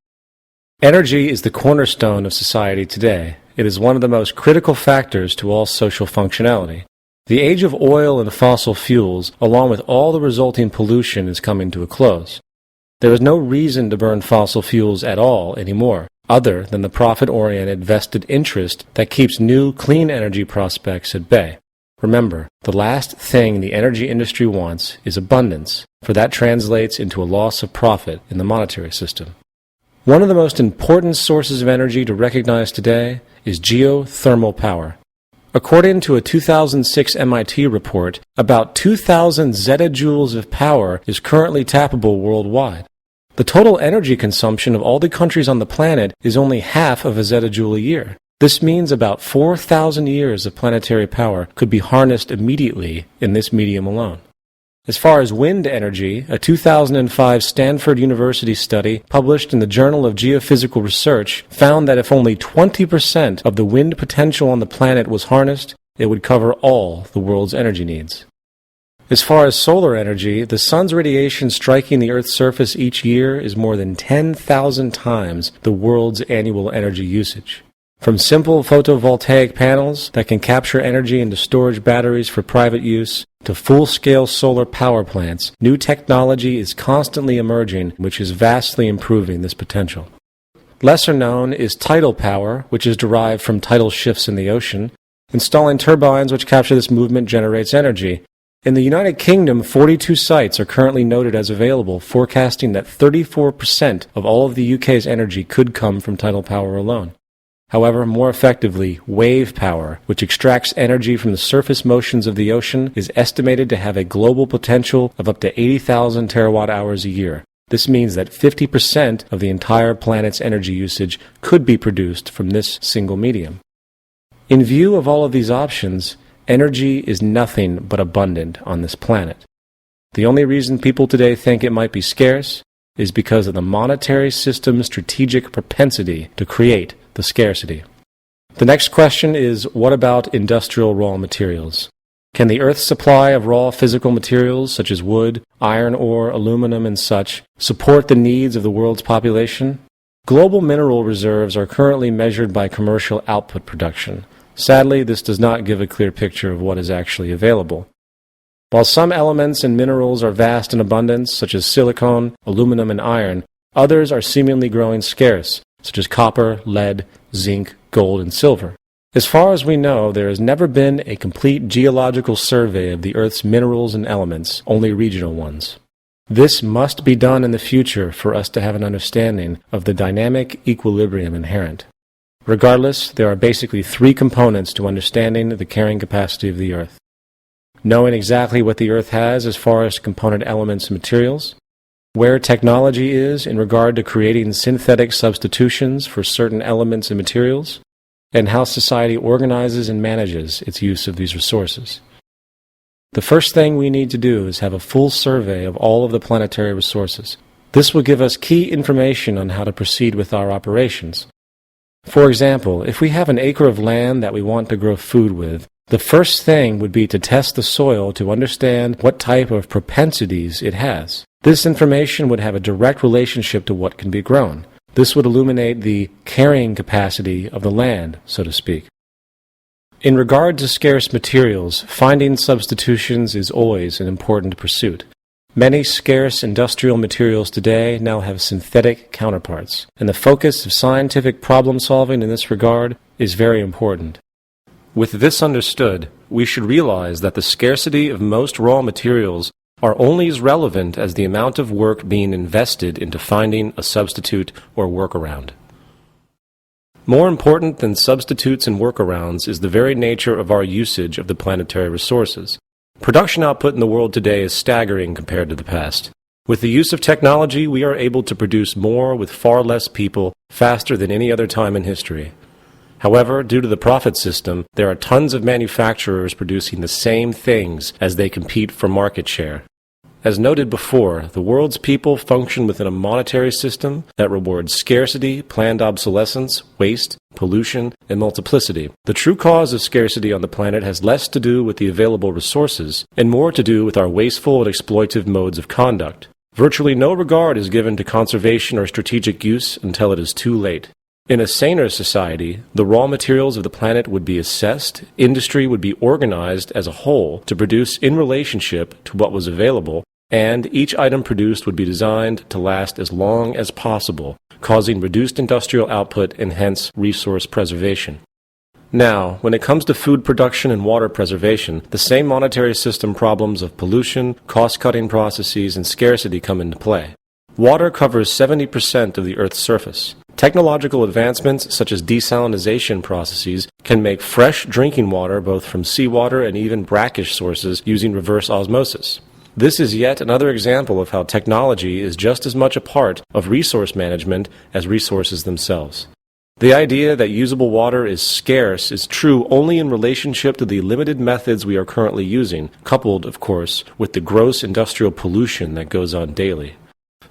Energy is the cornerstone of society today. It is one of the most critical factors to all social functionality. The age of oil and fossil fuels, along with all the resulting pollution, is coming to a close. There is no reason to burn fossil fuels at all anymore, other than the profit-oriented vested interest that keeps new clean energy prospects at bay. Remember, the last thing the energy industry wants is abundance, for that translates into a loss of profit in the monetary system. One of the most important sources of energy to recognize today is geothermal power. According to a 2006 MIT report, about 2,000 zettajoules of power is currently tappable worldwide. The total energy consumption of all the countries on the planet is only half of a zettajoule a year. This means about 4,000 years of planetary power could be harnessed immediately in this medium alone. As far as wind energy, a 2005 Stanford University study published in the Journal of Geophysical Research found that if only 20% of the wind potential on the planet was harnessed, it would cover all the world's energy needs. As far as solar energy, the sun's radiation striking the Earth's surface each year is more than 10,000 times the world's annual energy usage. From simple photovoltaic panels that can capture energy into storage batteries for private use, to full-scale solar power plants, new technology is constantly emerging, which is vastly improving this potential. Lesser known is tidal power, which is derived from tidal shifts in the ocean. Installing turbines which capture this movement generates energy. In the United Kingdom, 42 sites are currently noted as available, forecasting that 34% of all of the UK's energy could come from tidal power alone. However, more effectively, wave power, which extracts energy from the surface motions of the ocean, is estimated to have a global potential of up to 80,000 terawatt-hours a year. This means that 50% of the entire planet's energy usage could be produced from this single medium. In view of all of these options, energy is nothing but abundant on this planet. The only reason people today think it might be scarce is because of the monetary system's strategic propensity to create the scarcity. The next question is, what about industrial raw materials? Can the Earth's supply of raw physical materials such as wood, iron ore, aluminum, and such support the needs of the world's population? Global mineral reserves are currently measured by commercial output production. Sadly, this does not give a clear picture of what is actually available. While some elements and minerals are vast in abundance, such as silicon, aluminum, and iron, others are seemingly growing scarce, such as copper, lead, zinc, gold, and silver. As far as we know, there has never been a complete geological survey of the Earth's minerals and elements, only regional ones. This must be done in the future for us to have an understanding of the dynamic equilibrium inherent. Regardless, there are basically three components to understanding the carrying capacity of the Earth. Knowing exactly what the Earth has as far as component elements and materials, where technology is in regard to creating synthetic substitutions for certain elements and materials, and how society organizes and manages its use of these resources. The first thing we need to do is have a full survey of all of the planetary resources. This will give us key information on how to proceed with our operations. For example, if we have an acre of land that we want to grow food with, the first thing would be to test the soil to understand what type of propensities it has. This information would have a direct relationship to what can be grown. This would illuminate the carrying capacity of the land, so to speak. In regard to scarce materials, finding substitutions is always an important pursuit. Many scarce industrial materials today now have synthetic counterparts, and the focus of scientific problem solving in this regard is very important. With this understood, we should realize that the scarcity of most raw materials are only as relevant as the amount of work being invested into finding a substitute or workaround. More important than substitutes and workarounds is the very nature of our usage of the planetary resources. Production output in the world today is staggering compared to the past. With the use of technology, we are able to produce more with far less people faster than any other time in history. However, due to the profit system, there are tons of manufacturers producing the same things as they compete for market share. As noted before, the world's people function within a monetary system that rewards scarcity, planned obsolescence, waste, pollution, and multiplicity. The true cause of scarcity on the planet has less to do with the available resources and more to do with our wasteful and exploitive modes of conduct. Virtually no regard is given to conservation or strategic use until it is too late. In a saner society, the raw materials of the planet would be assessed, industry would be organized as a whole to produce in relationship to what was available, and each item produced would be designed to last as long as possible, causing reduced industrial output and hence resource preservation. Now, when it comes to food production and water preservation, the same monetary system problems of pollution, cost-cutting processes, and scarcity come into play. Water covers 70% of the Earth's surface. Technological advancements such as desalination processes can make fresh drinking water both from seawater and even brackish sources using reverse osmosis. This is yet another example of how technology is just as much a part of resource management as resources themselves. The idea that usable water is scarce is true only in relationship to the limited methods we are currently using, coupled, of course, with the gross industrial pollution that goes on daily.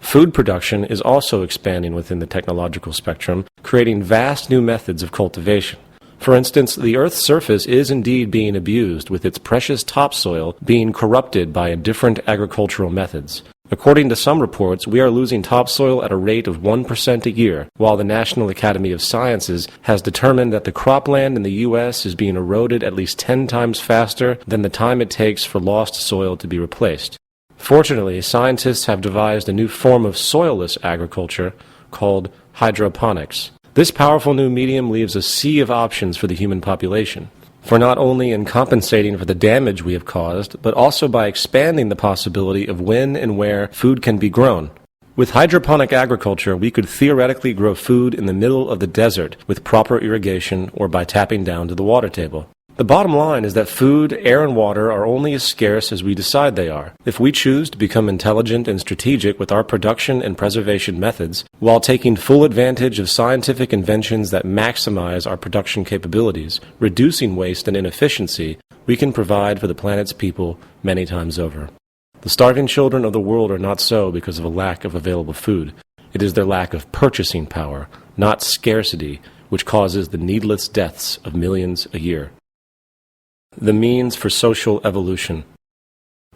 Food production is also expanding within the technological spectrum, creating vast new methods of cultivation. For instance, the Earth's surface is indeed being abused, with its precious topsoil being corrupted by different agricultural methods. According to some reports, we are losing topsoil at a rate of 1% a year, while the National Academy of Sciences has determined that the cropland in the U.S. is being eroded at least 10 times faster than the time it takes for lost soil to be replaced. Fortunately, scientists have devised a new form of soilless agriculture called hydroponics. This powerful new medium leaves a sea of options for the human population. For not only in compensating for the damage we have caused, but also by expanding the possibility of when and where food can be grown. With hydroponic agriculture, we could theoretically grow food in the middle of the desert with proper irrigation or by tapping down to the water table. The bottom line is that food, air, and water are only as scarce as we decide they are. If we choose to become intelligent and strategic with our production and preservation methods, while taking full advantage of scientific inventions that maximize our production capabilities, reducing waste and inefficiency, we can provide for the planet's people many times over. The starving children of the world are not so because of a lack of available food. It is their lack of purchasing power, not scarcity, which causes the needless deaths of millions a year. The means for social evolution.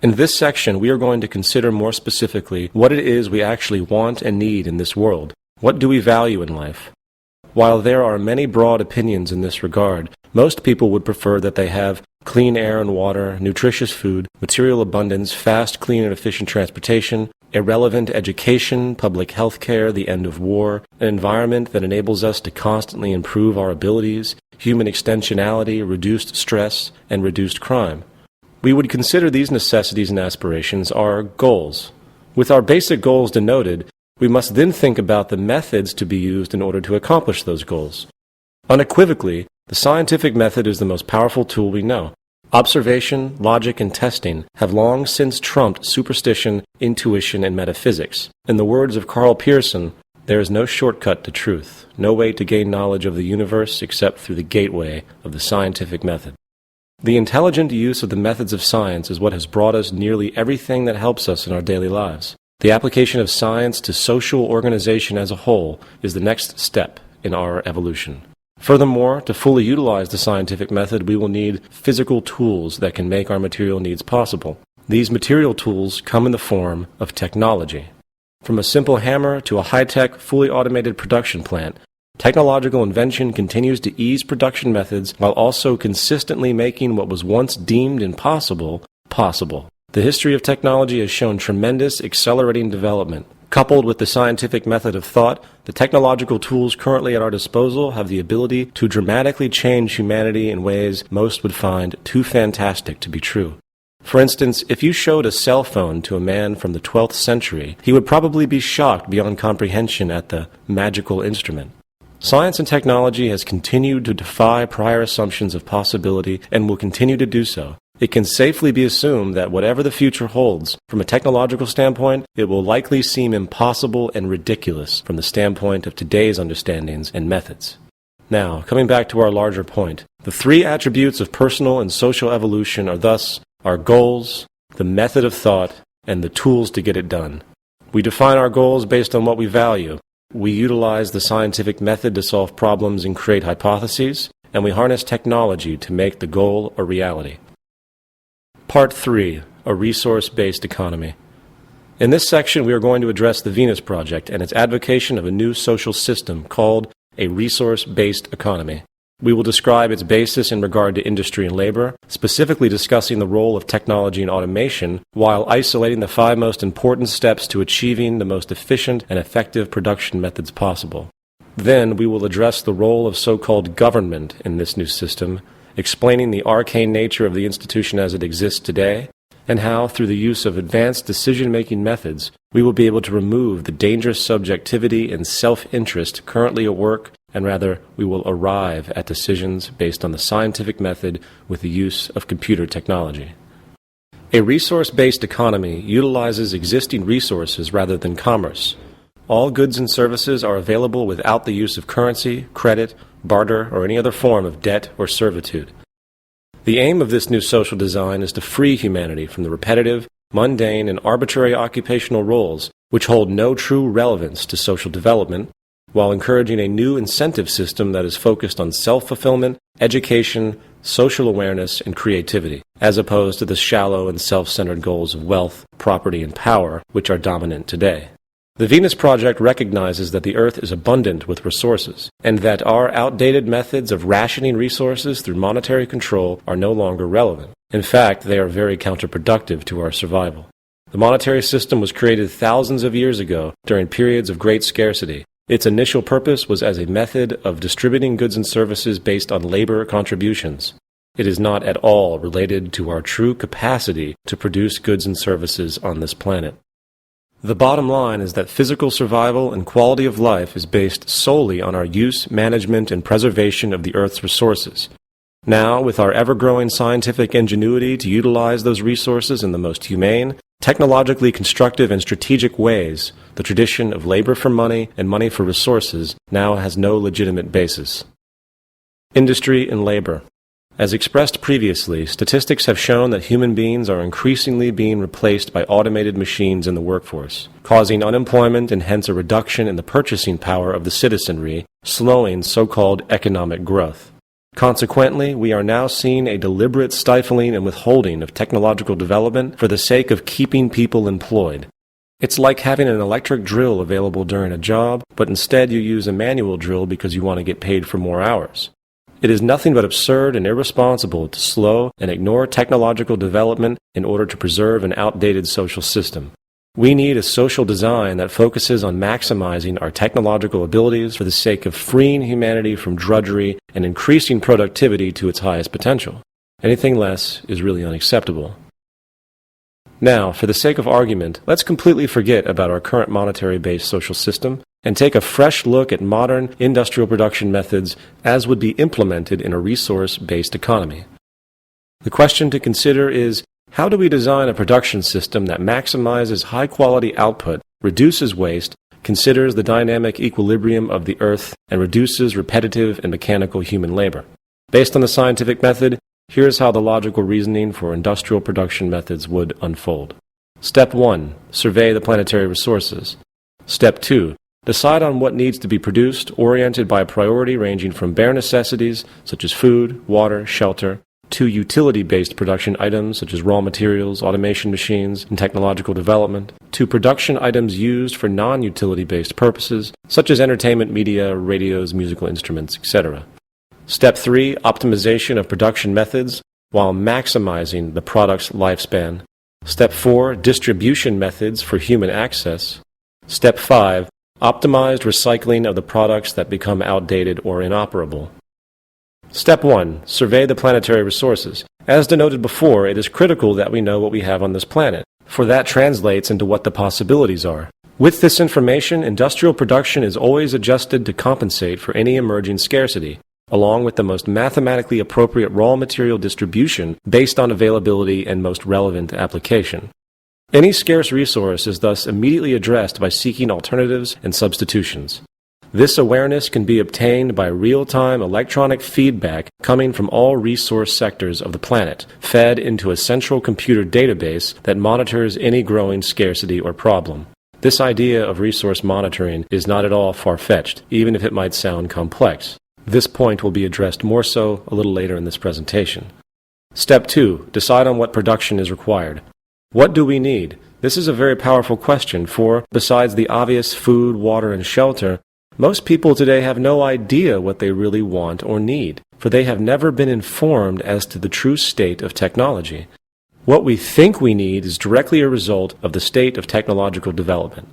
In this section, we are going to consider more specifically what it is we actually want and need in this world. What do we value in life? While there are many broad opinions in this regard, most people would prefer that they have clean air and water, nutritious food, material abundance, fast, clean, and efficient transportation, irrelevant education, public health care, the end of war, an environment that enables us to constantly improve our abilities, human extensionality, reduced stress, and reduced crime. We would consider these necessities and aspirations our goals. With our basic goals denoted, we must then think about the methods to be used in order to accomplish those goals. Unequivocally, the scientific method is the most powerful tool we know. Observation, logic, and testing have long since trumped superstition, intuition, and metaphysics. In the words of Carl Pearson, there is no shortcut to truth, no way to gain knowledge of the universe except through the gateway of the scientific method. The intelligent use of the methods of science is what has brought us nearly everything that helps us in our daily lives. The application of science to social organization as a whole is the next step in our evolution. Furthermore, to fully utilize the scientific method, we will need physical tools that can make our material needs possible. These material tools come in the form of technology. From a simple hammer to a high-tech, fully automated production plant, technological invention continues to ease production methods while also consistently making what was once deemed impossible, possible. The history of technology has shown tremendous accelerating development. Coupled with the scientific method of thought, the technological tools currently at our disposal have the ability to dramatically change humanity in ways most would find too fantastic to be true. For instance, if you showed a cell phone to a man from the 12th century, he would probably be shocked beyond comprehension at the magical instrument. Science and technology has continued to defy prior assumptions of possibility and will continue to do so. It can safely be assumed that whatever the future holds, from a technological standpoint, it will likely seem impossible and ridiculous from the standpoint of today's understandings and methods. Now, coming back to our larger point, the three attributes of personal and social evolution are thus our goals, the method of thought, and the tools to get it done. We define our goals based on what we value. We utilize the scientific method to solve problems and create hypotheses, and we harness technology to make the goal a reality. Part 3. A resource-based economy. In this section, we are going to address the Venus Project and its advocation of a new social system called a resource-based economy. We will describe its basis in regard to industry and labor, specifically discussing the role of technology and automation, while isolating the 5 most important steps to achieving the most efficient and effective production methods possible. Then we will address the role of so-called government in this new system, explaining the arcane nature of the institution as it exists today, and how, through the use of advanced decision-making methods, we will be able to remove the dangerous subjectivity and self-interest currently at work, and rather, we will arrive at decisions based on the scientific method with the use of computer technology. A resource-based economy utilizes existing resources rather than commerce. All goods and services are available without the use of currency, credit, barter, or any other form of debt or servitude. The aim of this new social design is to free humanity from the repetitive, mundane, and arbitrary occupational roles which hold no true relevance to social development, while encouraging a new incentive system that is focused on self-fulfillment, education, social awareness, and creativity, as opposed to the shallow and self-centered goals of wealth, property, and power which are dominant today. The Venus Project recognizes that the Earth is abundant with resources, and that our outdated methods of rationing resources through monetary control are no longer relevant. In fact, they are very counterproductive to our survival. The monetary system was created thousands of years ago during periods of great scarcity. Its initial purpose was as a method of distributing goods and services based on labor contributions. It is not at all related to our true capacity to produce goods and services on this planet. The bottom line is that physical survival and quality of life is based solely on our use, management, and preservation of the Earth's resources. Now, with our ever-growing scientific ingenuity to utilize those resources in the most humane, technologically constructive, and strategic ways, the tradition of labor for money and money for resources now has no legitimate basis. Industry and labor. As expressed previously, statistics have shown that human beings are increasingly being replaced by automated machines in the workforce, causing unemployment and hence a reduction in the purchasing power of the citizenry, slowing so-called economic growth. Consequently, we are now seeing a deliberate stifling and withholding of technological development for the sake of keeping people employed. It's like having an electric drill available during a job, but instead you use a manual drill because you want to get paid for more hours. It is nothing but absurd and irresponsible to slow and ignore technological development in order to preserve an outdated social system. We need a social design that focuses on maximizing our technological abilities for the sake of freeing humanity from drudgery and increasing productivity to its highest potential. Anything less is really unacceptable. Now, for the sake of argument, let's completely forget about our current monetary-based social system and take a fresh look at modern industrial production methods as would be implemented in a resource-based economy. The question to consider is, how do we design a production system that maximizes high-quality output, reduces waste, considers the dynamic equilibrium of the Earth, and reduces repetitive and mechanical human labor? Based on the scientific method, here's how the logical reasoning for industrial production methods would unfold. Step 1. Survey the planetary resources. Step 2. Decide on what needs to be produced, oriented by a priority ranging from bare necessities, such as food, water, shelter, to utility-based production items, such as raw materials, automation machines, and technological development, to production items used for non-utility-based purposes, such as entertainment media, radios, musical instruments, etc. Step 3. Optimization of production methods while maximizing the product's lifespan. Step 4. Distribution methods for human access. Step 5. Optimized recycling of the products that become outdated or inoperable. Step 1. Survey the planetary resources. As denoted before, it is critical that we know what we have on this planet, for that translates into what the possibilities are. With this information, industrial production is always adjusted to compensate for any emerging scarcity, along with the most mathematically appropriate raw material distribution based on availability and most relevant application. Any scarce resource is thus immediately addressed by seeking alternatives and substitutions. This awareness can be obtained by real-time electronic feedback coming from all resource sectors of the planet, fed into a central computer database that monitors any growing scarcity or problem. This idea of resource monitoring is not at all far-fetched, even if it might sound complex. This point will be addressed more so a little later in this presentation. Step 2. Decide on what production is required. What do we need? This is a very powerful question, for, besides the obvious food, water, and shelter, most people today have no idea what they really want or need, for they have never been informed as to the true state of technology. What we think we need is directly a result of the state of technological development.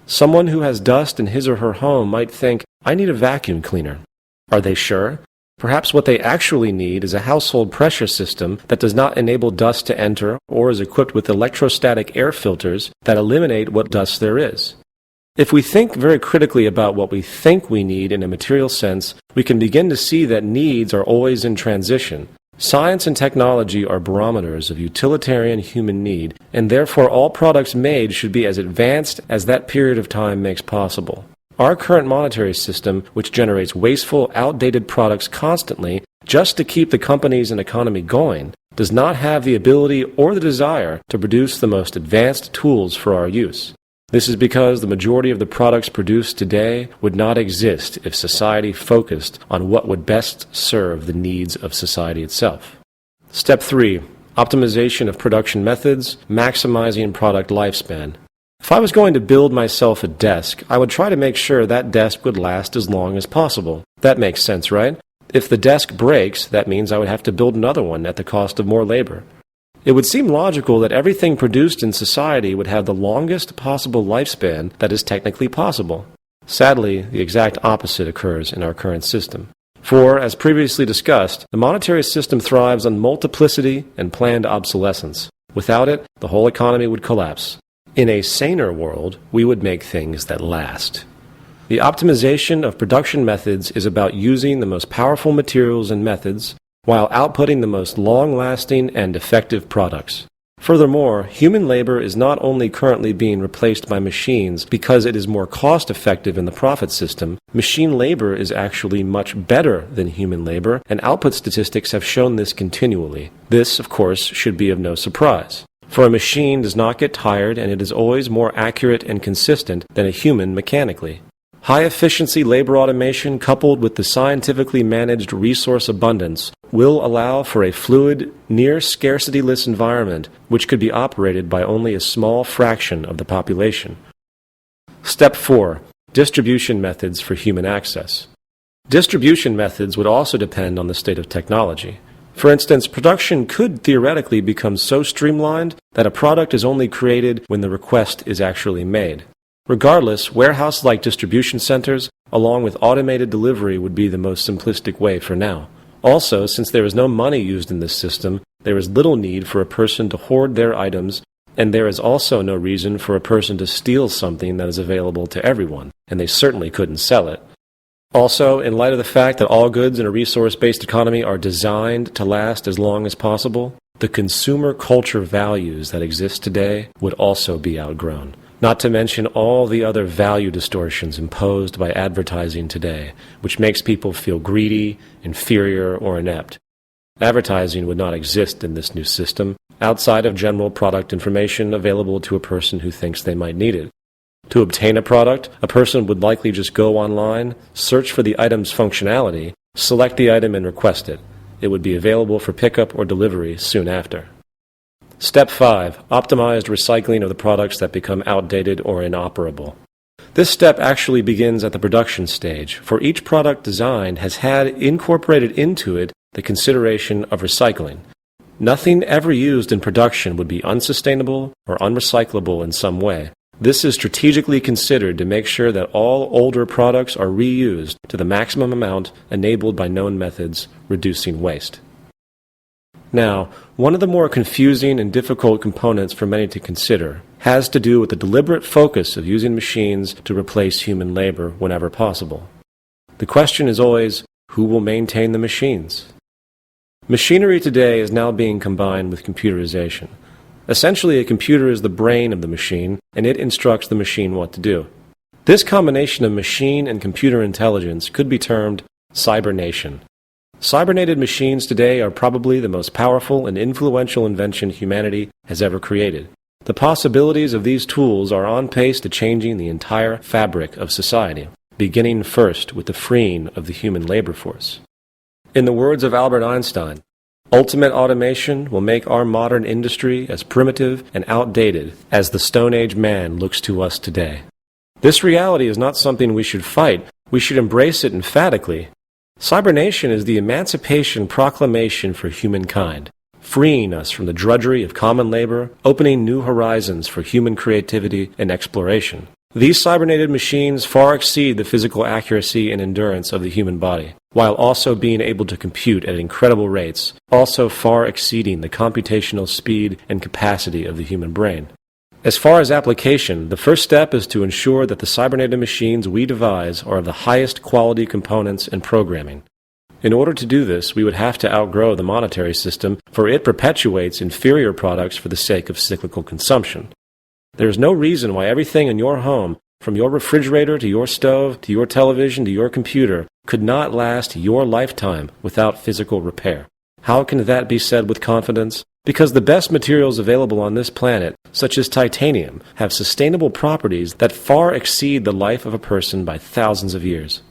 Someone who has dust in his or her home might think, I need a vacuum cleaner. Are they sure? Perhaps what they actually need is a household pressure system that does not enable dust to enter or is equipped with electrostatic air filters that eliminate what dust there is. If we think very critically about what we think we need in a material sense, we can begin to see that needs are always in transition. Science and technology are barometers of utilitarian human need, and therefore all products made should be as advanced as that period of time makes possible. Our current monetary system, which generates wasteful, outdated products constantly just to keep the companies and economy going, does not have the ability or the desire to produce the most advanced tools for our use. This is because the majority of the products produced today would not exist if society focused on what would best serve the needs of society itself. Step 3. Optimization of production methods, maximizing product lifespan. If I was going to build myself a desk, I would try to make sure that desk would last as long as possible. That makes sense, right? If the desk breaks, that means I would have to build another one at the cost of more labor. It would seem logical that everything produced in society would have the longest possible lifespan that is technically possible. Sadly, the exact opposite occurs in our current system. For, as previously discussed, the monetary system thrives on multiplicity and planned obsolescence. Without it, the whole economy would collapse. In a saner world, we would make things that last. The optimization of production methods is about using the most powerful materials and methods while outputting the most long-lasting and effective products. Furthermore, human labor is not only currently being replaced by machines because it is more cost-effective in the profit system, machine labor is actually much better than human labor, and output statistics have shown this continually. This, of course, should be of no surprise. For a machine does not get tired, and it is always more accurate and consistent than a human mechanically. High-efficiency labor automation coupled with the scientifically managed resource abundance will allow for a fluid, near-scarcity-less environment which could be operated by only a small fraction of the population. Step 4. Distribution methods for human access. Distribution methods would also depend on the state of technology. For instance, production could theoretically become so streamlined that a product is only created when the request is actually made. Regardless, warehouse-like distribution centers, along with automated delivery, would be the most simplistic way for now. Also, since there is no money used in this system, there is little need for a person to hoard their items, and there is also no reason for a person to steal something that is available to everyone, and they certainly couldn't sell it. Also, in light of the fact that all goods in a resource-based economy are designed to last as long as possible, the consumer culture values that exist today would also be outgrown. Not to mention all the other value distortions imposed by advertising today, which makes people feel greedy, inferior, or inept. Advertising would not exist in this new system, outside of general product information available to a person who thinks they might need it. To obtain a product, a person would likely just go online, search for the item's functionality, select the item and request it. It would be available for pickup or delivery soon after. Step 5. Optimized recycling of the products that become outdated or inoperable. This step actually begins at the production stage, for each product designed has had incorporated into it the consideration of recycling. Nothing ever used in production would be unsustainable or unrecyclable in some way. This is strategically considered to make sure that all older products are reused to the maximum amount enabled by known methods, reducing waste. Now, one of the more confusing and difficult components for many to consider has to do with the deliberate focus of using machines to replace human labor whenever possible. The question is always, who will maintain the machines? Machinery today is now being combined with computerization. Essentially, a computer is the brain of the machine, and it instructs the machine what to do. This combination of machine and computer intelligence could be termed cybernation. Cybernated machines today are probably the most powerful and influential invention humanity has ever created. The possibilities of these tools are on pace to changing the entire fabric of society, beginning first with the freeing of the human labor force. In the words of Albert Einstein, ultimate automation will make our modern industry as primitive and outdated as the Stone Age man looks to us today. This reality is not something we should fight. We should embrace it emphatically. Cybernation is the emancipation proclamation for humankind, freeing us from the drudgery of common labor, opening new horizons for human creativity and exploration. These cybernated machines far exceed the physical accuracy and endurance of the human body, while also being able to compute at incredible rates, also far exceeding the computational speed and capacity of the human brain. As far as application, the first step is to ensure that the cybernated machines we devise are of the highest quality components and programming. In order to do this, we would have to outgrow the monetary system, for it perpetuates inferior products for the sake of cyclical consumption. There is no reason why everything in your home, from your refrigerator to your stove to your television to your computer, could not last your lifetime without physical repair. How can that be said with confidence? Because the best materials available on this planet, such as titanium, have sustainable properties that far exceed the life of a person by thousands of years.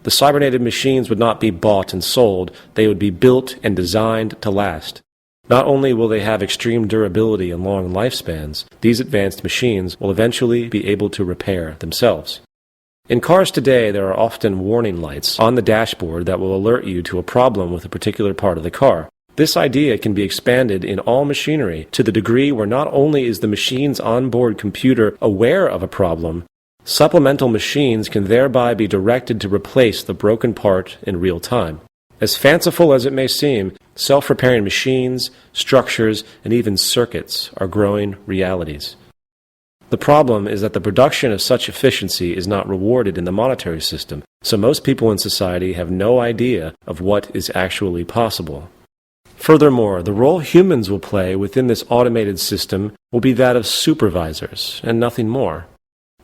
The cybernated machines would not be bought and sold, they would be built and designed to last. Not only will they have extreme durability and long lifespans, these advanced machines will eventually be able to repair themselves. In cars today, there are often warning lights on the dashboard that will alert you to a problem with a particular part of the car. This idea can be expanded in all machinery to the degree where not only is the machine's onboard computer aware of a problem, supplemental machines can thereby be directed to replace the broken part in real time. As fanciful as it may seem, self-repairing machines, structures, and even circuits are growing realities. The problem is that the production of such efficiency is not rewarded in the monetary system, so most people in society have no idea of what is actually possible. Furthermore, the role humans will play within this automated system will be that of supervisors, and nothing more.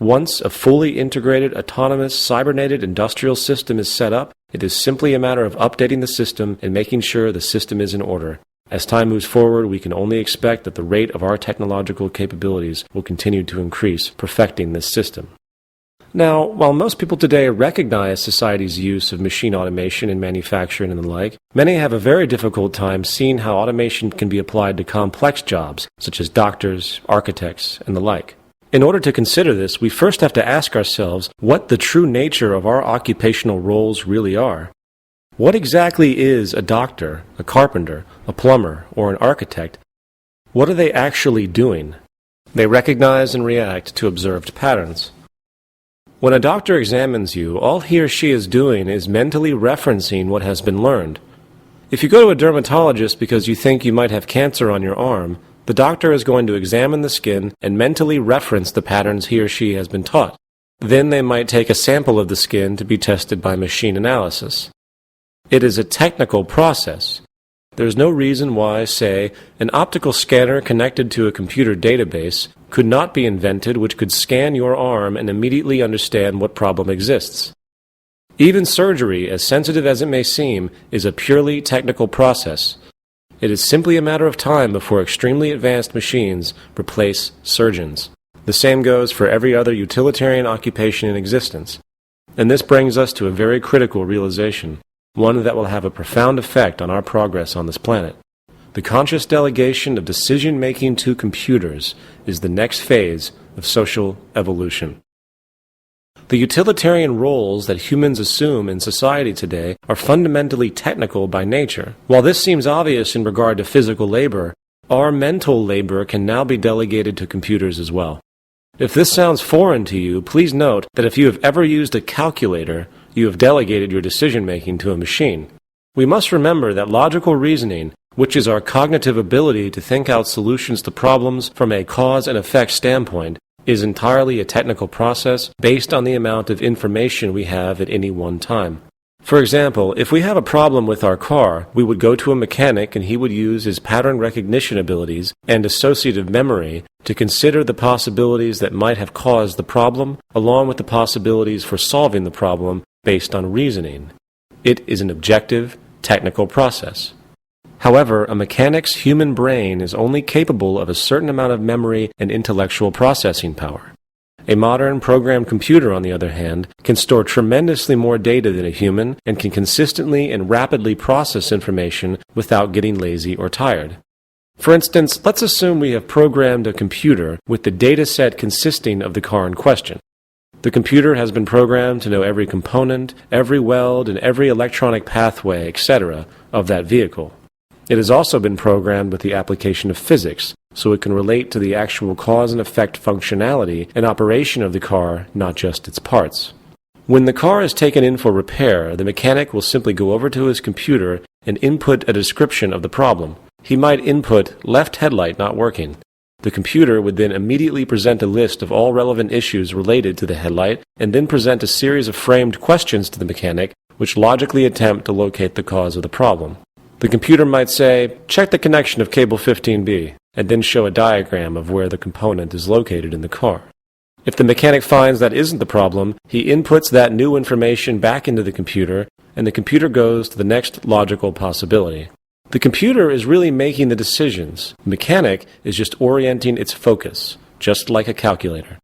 Once a fully integrated, autonomous, cybernated industrial system is set up, it is simply a matter of updating the system and making sure the system is in order. As time moves forward, we can only expect that the rate of our technological capabilities will continue to increase, perfecting this system. Now, while most people today recognize society's use of machine automation in manufacturing and the like, many have a very difficult time seeing how automation can be applied to complex jobs, such as doctors, architects, and the like. In order to consider this, we first have to ask ourselves what the true nature of our occupational roles really are. What exactly is a doctor, a carpenter, a plumber, or an architect? What are they actually doing? They recognize and react to observed patterns. When a doctor examines you, all he or she is doing is mentally referencing what has been learned. If you go to a dermatologist because you think you might have cancer on your arm, the doctor is going to examine the skin and mentally reference the patterns he or she has been taught. Then they might take a sample of the skin to be tested by machine analysis. It is a technical process. There is no reason why, say, an optical scanner connected to a computer database could not be invented which could scan your arm and immediately understand what problem exists. Even surgery, as sensitive as it may seem, is a purely technical process. It is simply a matter of time before extremely advanced machines replace surgeons. The same goes for every other utilitarian occupation in existence. And this brings us to a very critical realization, one that will have a profound effect on our progress on this planet. The conscious delegation of decision-making to computers is the next phase of social evolution. The utilitarian roles that humans assume in society today are fundamentally technical by nature. While this seems obvious in regard to physical labor, our mental labor can now be delegated to computers as well. If this sounds foreign to you, please note that if you have ever used a calculator, you have delegated your decision-making to a machine. We must remember that logical reasoning, which is our cognitive ability to think out solutions to problems from a cause and effect standpoint, is entirely a technical process based on the amount of information we have at any one time. For example, if we have a problem with our car, we would go to a mechanic and he would use his pattern recognition abilities and associative memory to consider the possibilities that might have caused the problem, along with the possibilities for solving the problem based on reasoning. It is an objective, technical process. However, a mechanic's human brain is only capable of a certain amount of memory and intellectual processing power. A modern programmed computer, on the other hand, can store tremendously more data than a human and can consistently and rapidly process information without getting lazy or tired. For instance, let's assume we have programmed a computer with the data set consisting of the car in question. The computer has been programmed to know every component, every weld, and every electronic pathway, etc., of that vehicle. It has also been programmed with the application of physics, so it can relate to the actual cause and effect functionality and operation of the car, not just its parts. When the car is taken in for repair, the mechanic will simply go over to his computer and input a description of the problem. He might input left headlight not working. The computer would then immediately present a list of all relevant issues related to the headlight and then present a series of framed questions to the mechanic which logically attempt to locate the cause of the problem. The computer might say, check the connection of cable 15B, and then show a diagram of where the component is located in the car. If the mechanic finds that isn't the problem, he inputs that new information back into the computer, and the computer goes to the next logical possibility. The computer is really making the decisions. The mechanic is just orienting its focus, just like a calculator.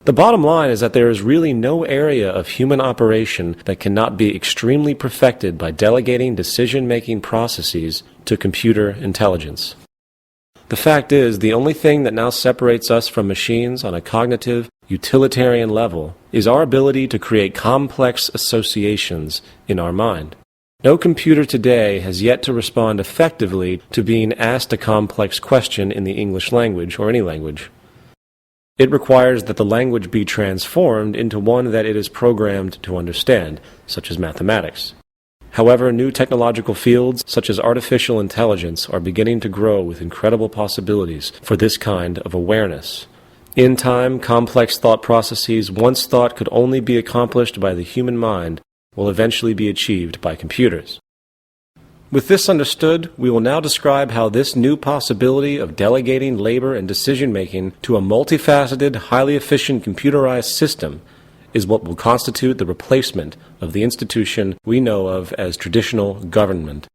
The bottom line is that there is really no area of human operation that cannot be extremely perfected by delegating decision-making processes to computer intelligence. The fact is, the only thing that now separates us from machines on a cognitive, utilitarian level is our ability to create complex associations in our mind. No computer today has yet to respond effectively to being asked a complex question in the English language or any language. It requires that the language be transformed into one that it is programmed to understand, such as mathematics. However, new technological fields, such as artificial intelligence, are beginning to grow with incredible possibilities for this kind of awareness. In time, complex thought processes once thought could only be accomplished by the human mind will eventually be achieved by computers. With this understood, we will now describe how this new possibility of delegating labor and decision-making to a multifaceted, highly efficient computerized system is what will constitute the replacement of the institution we know of as traditional government.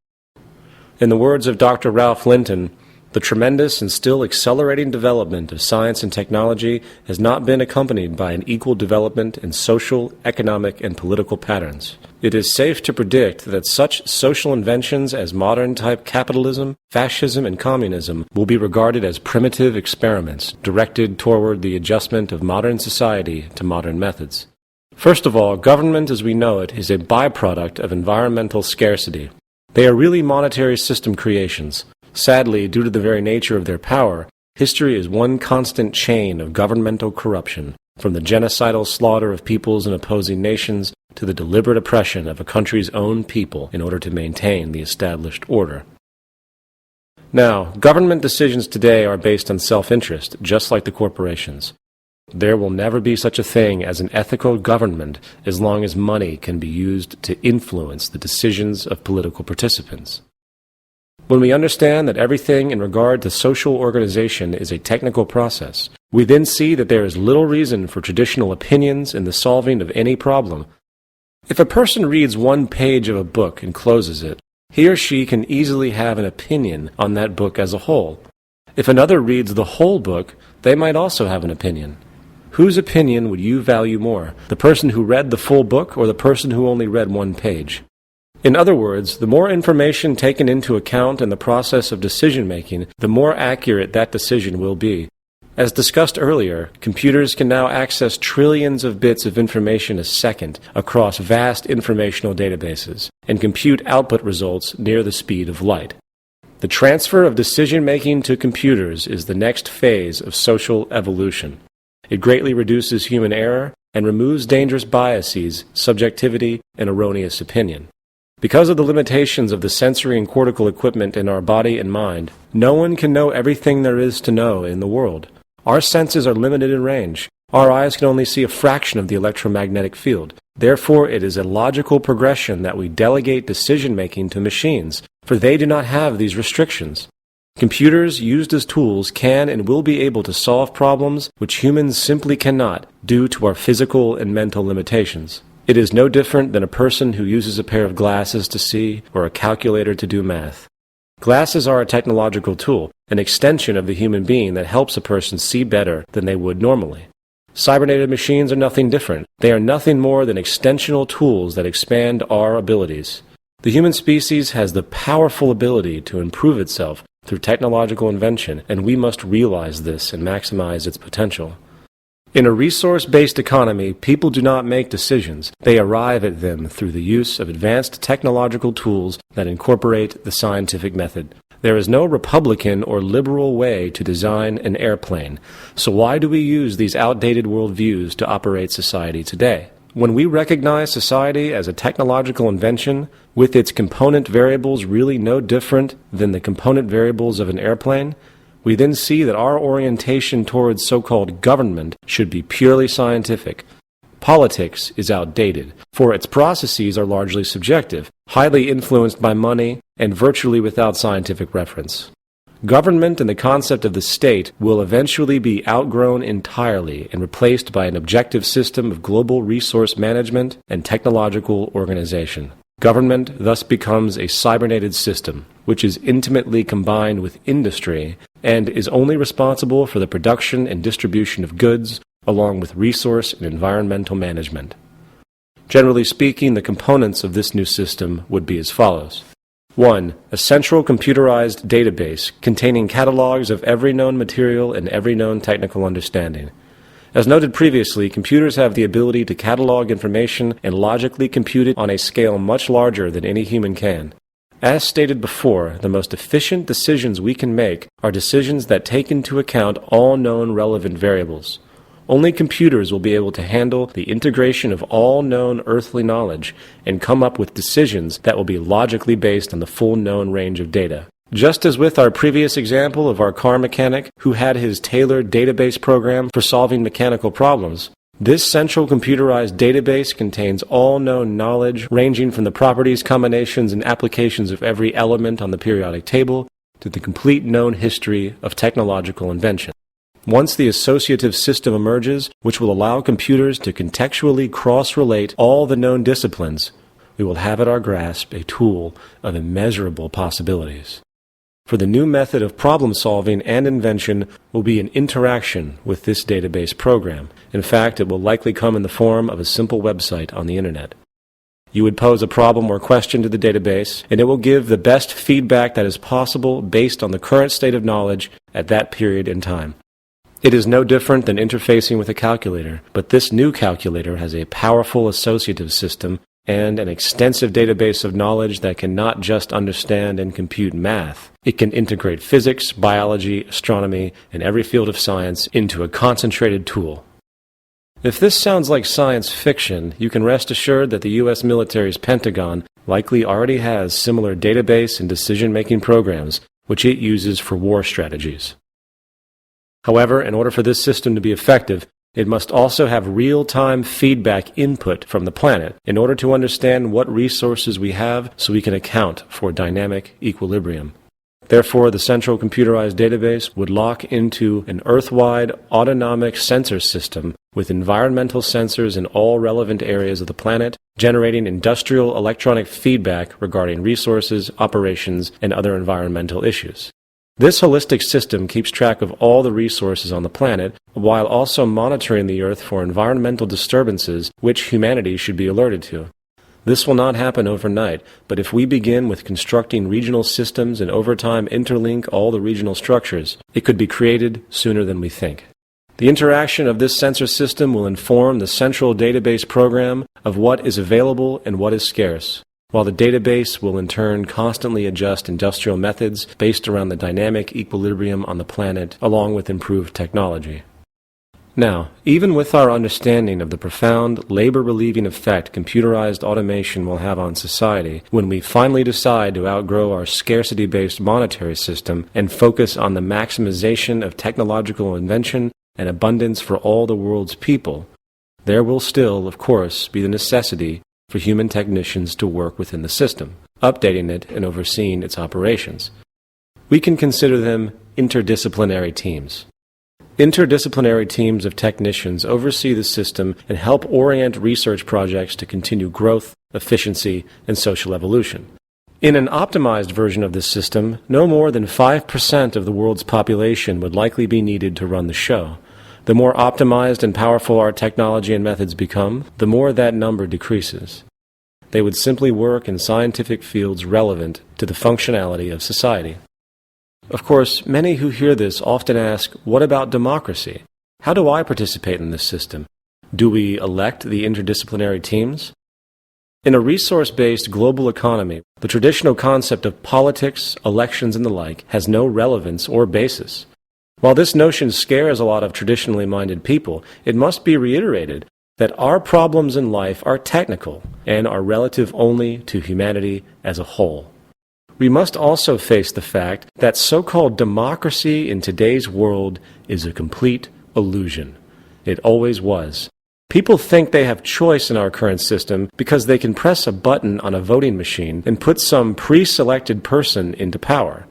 In the words of Dr. Ralph Linton, the tremendous and still accelerating development of science and technology has not been accompanied by an equal development in social, economic, and political patterns. It is safe to predict that such social inventions as modern-type capitalism, fascism, and communism will be regarded as primitive experiments directed toward the adjustment of modern society to modern methods. First of all, government as we know it is a byproduct of environmental scarcity. They are really monetary system creations. Sadly, due to the very nature of their power, history is one constant chain of governmental corruption, from the genocidal slaughter of peoples in opposing nations to the deliberate oppression of a country's own people in order to maintain the established order. Now, government decisions today are based on self-interest, just like the corporations. There will never be such a thing as an ethical government as long as money can be used to influence the decisions of political participants. When we understand that everything in regard to social organization is a technical process, we then see that there is little reason for traditional opinions in the solving of any problem. If a person reads one page of a book and closes it, he or she can easily have an opinion on that book as a whole. If another reads the whole book, they might also have an opinion. Whose opinion would you value more, the person who read the full book or the person who only read one page? In other words, the more information taken into account in the process of decision-making, the more accurate that decision will be. As discussed earlier, computers can now access trillions of bits of information a second across vast informational databases, and compute output results near the speed of light. The transfer of decision-making to computers is the next phase of social evolution. It greatly reduces human error and removes dangerous biases, subjectivity, and erroneous opinion. Because of the limitations of the sensory and cortical equipment in our body and mind, no one can know everything there is to know in the world. Our senses are limited in range. Our eyes can only see a fraction of the electromagnetic field. Therefore, it is a logical progression that we delegate decision-making to machines, for they do not have these restrictions. Computers, used as tools, can and will be able to solve problems which humans simply cannot, due to our physical and mental limitations. It is no different than a person who uses a pair of glasses to see or a calculator to do math. Glasses are a technological tool, an extension of the human being that helps a person see better than they would normally. Cybernated machines are nothing different. They are nothing more than extensional tools that expand our abilities. The human species has the powerful ability to improve itself through technological invention, and we must realize this and maximize its potential. In a resource-based economy, people do not make decisions. They arrive at them through the use of advanced technological tools that incorporate the scientific method. There is no Republican or liberal way to design an airplane. So why do we use these outdated worldviews to operate society today? When we recognize society as a technological invention, with its component variables really no different than the component variables of an airplane, we then see that our orientation towards so-called government should be purely scientific. Politics is outdated, for its processes are largely subjective, highly influenced by money, and virtually without scientific reference. Government and the concept of the state will eventually be outgrown entirely and replaced by an objective system of global resource management and technological organization. Government thus becomes a cyberneted system, which is intimately combined with industry and is only responsible for the production and distribution of goods, along with resource and environmental management. Generally speaking, the components of this new system would be as follows. 1. A central computerized database containing catalogs of every known material and every known technical understanding. As noted previously, computers have the ability to catalog information and logically compute it on a scale much larger than any human can. As stated before, the most efficient decisions we can make are decisions that take into account all known relevant variables. Only computers will be able to handle the integration of all known earthly knowledge and come up with decisions that will be logically based on the full known range of data. Just as with our previous example of our car mechanic who had his tailored database program for solving mechanical problems, this central computerized database contains all known knowledge ranging from the properties, combinations, and applications of every element on the periodic table to the complete known history of technological invention. Once the associative system emerges, which will allow computers to contextually cross-relate all the known disciplines, we will have at our grasp a tool of immeasurable possibilities. For the new method of problem-solving and invention will be an interaction with this database program. In fact, it will likely come in the form of a simple website on the Internet. You would pose a problem or question to the database, and it will give the best feedback that is possible based on the current state of knowledge at that period in time. It is no different than interfacing with a calculator, but this new calculator has a powerful associative system and an extensive database of knowledge that can not just understand and compute math. It can integrate physics, biology, astronomy, and every field of science into a concentrated tool. If this sounds like science fiction, you can rest assured that the U.S. military's Pentagon likely already has similar database and decision-making programs, which it uses for war strategies. However, in order for this system to be effective, it must also have real-time feedback input from the planet in order to understand what resources we have so we can account for dynamic equilibrium. Therefore, the central computerized database would lock into an Earth-wide autonomic sensor system with environmental sensors in all relevant areas of the planet, generating industrial electronic feedback regarding resources, operations, and other environmental issues. This holistic system keeps track of all the resources on the planet while also monitoring the Earth for environmental disturbances which humanity should be alerted to. This will not happen overnight, but if we begin with constructing regional systems and over time interlink all the regional structures, it could be created sooner than we think. The interaction of this sensor system will inform the central database program of what is available and what is scarce, while the database will in turn constantly adjust industrial methods based around the dynamic equilibrium on the planet, along with improved technology. Now, even with our understanding of the profound labor-relieving effect computerized automation will have on society, when we finally decide to outgrow our scarcity-based monetary system and focus on the maximization of technological invention and abundance for all the world's people, there will still, of course, be the necessity for human technicians to work within the system, updating it and overseeing its operations. We can consider them interdisciplinary teams. Interdisciplinary teams of technicians oversee the system and help orient research projects to continue growth, efficiency, and social evolution. In an optimized version of this system, no more than 5% of the world's population would likely be needed to run the show. The more optimized and powerful our technology and methods become, the more that number decreases. They would simply work in scientific fields relevant to the functionality of society. Of course, many who hear this often ask, what about democracy? How do I participate in this system? Do we elect the interdisciplinary teams? In a resource-based global economy, the traditional concept of politics, elections, and the like has no relevance or basis. While this notion scares a lot of traditionally minded people, it must be reiterated that our problems in life are technical and are relative only to humanity as a whole. We must also face the fact that so-called democracy in today's world is a complete illusion. It always was. People think they have choice in our current system because they can press a button on a voting machine and put some pre-selected person into power.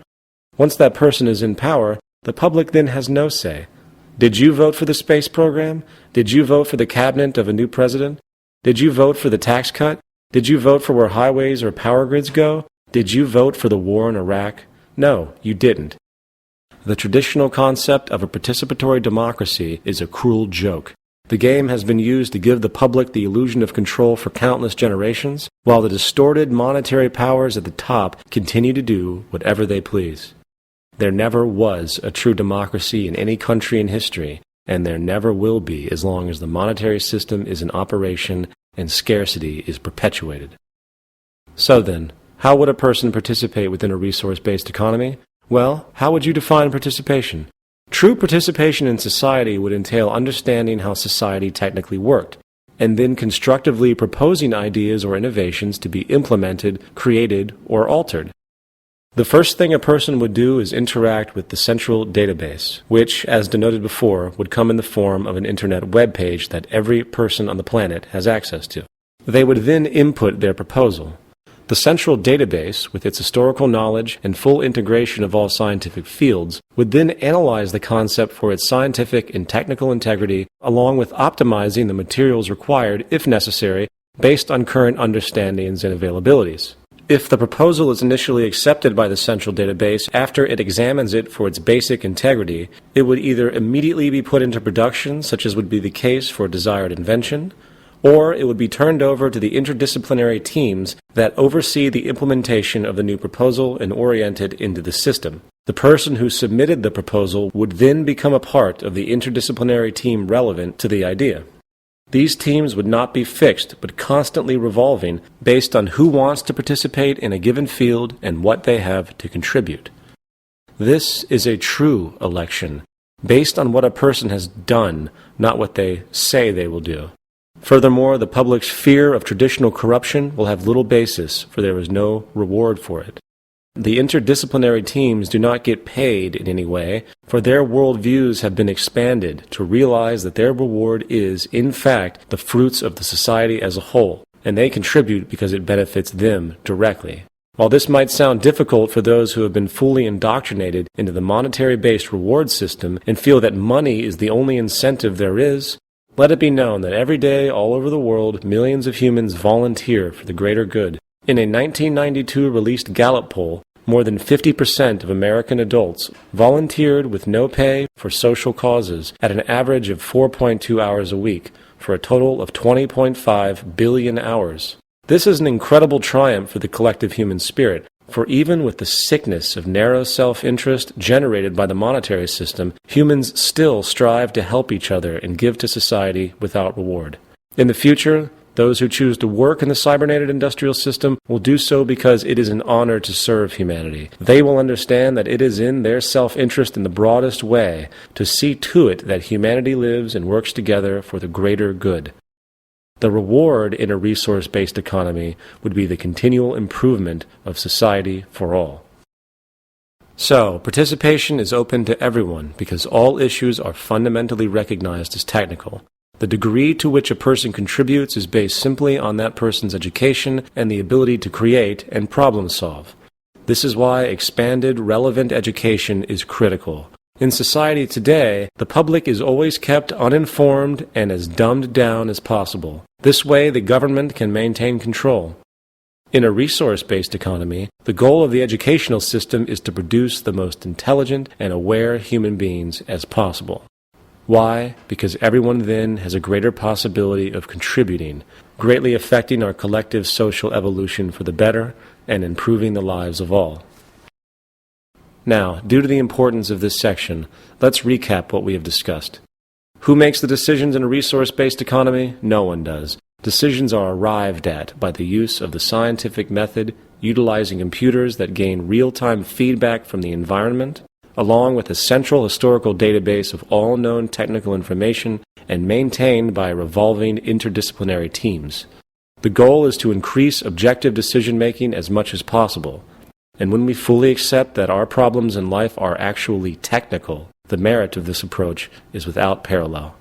Once that person is in power, the public then has no say. Did you vote for the space program? Did you vote for the cabinet of a new president? Did you vote for the tax cut? Did you vote for where highways or power grids go? Did you vote for the war in Iraq? No, you didn't. The traditional concept of a participatory democracy is a cruel joke. The game has been used to give the public the illusion of control for countless generations, while the distorted monetary powers at the top continue to do whatever they please. There never was a true democracy in any country in history, and there never will be as long as the monetary system is in operation and scarcity is perpetuated. So then, how would a person participate within a resource-based economy? Well, how would you define participation? True participation in society would entail understanding how society technically worked, and then constructively proposing ideas or innovations to be implemented, created, or altered. The first thing a person would do is interact with the central database, which, as denoted before, would come in the form of an internet web page that every person on the planet has access to. They would then input their proposal. The central database, with its historical knowledge and full integration of all scientific fields, would then analyze the concept for its scientific and technical integrity, along with optimizing the materials required, if necessary, based on current understandings and availabilities. If the proposal is initially accepted by the central database after it examines it for its basic integrity, it would either immediately be put into production, such as would be the case for a desired invention, or it would be turned over to the interdisciplinary teams that oversee the implementation of the new proposal and orient it into the system. The person who submitted the proposal would then become a part of the interdisciplinary team relevant to the idea. These teams would not be fixed, but constantly revolving based on who wants to participate in a given field and what they have to contribute. This is a true election, based on what a person has done, not what they say they will do. Furthermore, the public's fear of traditional corruption will have little basis, for there is no reward for it. The interdisciplinary teams do not get paid in any way, for their worldviews have been expanded to realize that their reward is, in fact, the fruits of the society as a whole, and they contribute because it benefits them directly. While this might sound difficult for those who have been fully indoctrinated into the monetary-based reward system and feel that money is the only incentive there is, let it be known that every day all over the world millions of humans volunteer for the greater good. In a 1992 released Gallup poll, more than 50% of American adults volunteered with no pay for social causes at an average of 4.2 hours a week, for a total of 20.5 billion hours. This is an incredible triumph for the collective human spirit, for even with the sickness of narrow self-interest generated by the monetary system, humans still strive to help each other and give to society without reward. In the future, those who choose to work in the cybernetic industrial system will do so because it is an honor to serve humanity. They will understand that it is in their self-interest in the broadest way to see to it that humanity lives and works together for the greater good. The reward in a resource-based economy would be the continual improvement of society for all. So, participation is open to everyone because all issues are fundamentally recognized as technical. The degree to which a person contributes is based simply on that person's education and the ability to create and problem solve. This is why expanded, relevant education is critical. In society today, the public is always kept uninformed and as dumbed down as possible. This way, the government can maintain control. In a resource-based economy, the goal of the educational system is to produce the most intelligent and aware human beings as possible. Why? Because everyone then has a greater possibility of contributing, greatly affecting our collective social evolution for the better and improving the lives of all. Now, due to the importance of this section, let's recap what we have discussed. Who makes the decisions in a resource-based economy? No one does. Decisions are arrived at by the use of the scientific method, utilizing computers that gain real-time feedback from the environment, along with a central historical database of all known technical information and maintained by revolving interdisciplinary teams. The goal is to increase objective decision-making as much as possible. And when we fully accept that our problems in life are actually technical, the merit of this approach is without parallel.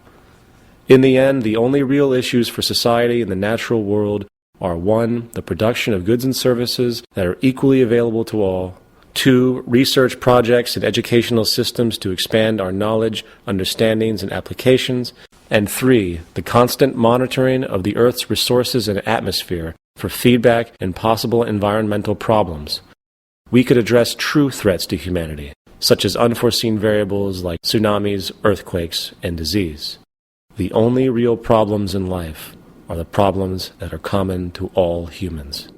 In the end, the only real issues for society and the natural world are 1. The production of goods and services that are equally available to all, 2. Research projects and educational systems to expand our knowledge, understandings, and applications, and 3. The constant monitoring of the Earth's resources and atmosphere for feedback and possible environmental problems. We could address true threats to humanity, such as unforeseen variables like tsunamis, earthquakes, and disease. The only real problems in life are the problems that are common to all humans.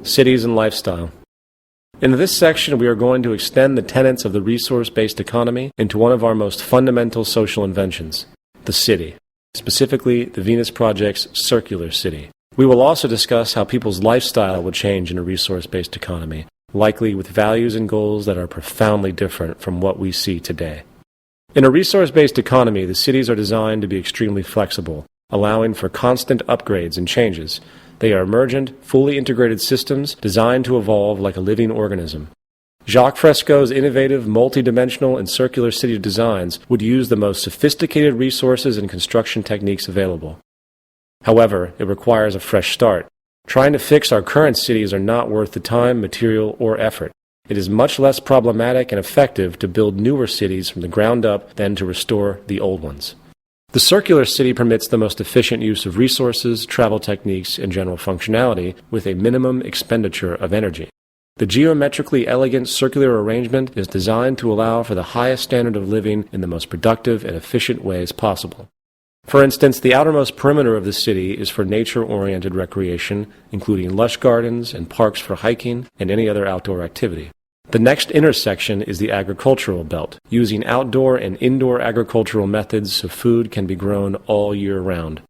Cities and lifestyle. In this section, we are going to extend the tenets of the resource-based economy into one of our most fundamental social inventions, the city, specifically the Venus Project's circular city. We will also discuss how people's lifestyle would change in a resource-based economy, likely with values and goals that are profoundly different from what we see today. In a resource-based economy, the cities are designed to be extremely flexible, allowing for constant upgrades and changes. They are emergent, fully integrated systems designed to evolve like a living organism. Jacques Fresco's innovative, multi-dimensional, and circular city designs would use the most sophisticated resources and construction techniques available. However, it requires a fresh start. Trying to fix our current cities are not worth the time, material, or effort. It is much less problematic and effective to build newer cities from the ground up than to restore the old ones. The circular city permits the most efficient use of resources, travel techniques, and general functionality with a minimum expenditure of energy. The geometrically elegant circular arrangement is designed to allow for the highest standard of living in the most productive and efficient ways possible. For instance, the outermost perimeter of the city is for nature-oriented recreation, including lush gardens and parks for hiking and any other outdoor activity. The next intersection is the agricultural belt, using outdoor and indoor agricultural methods so food can be grown all year round.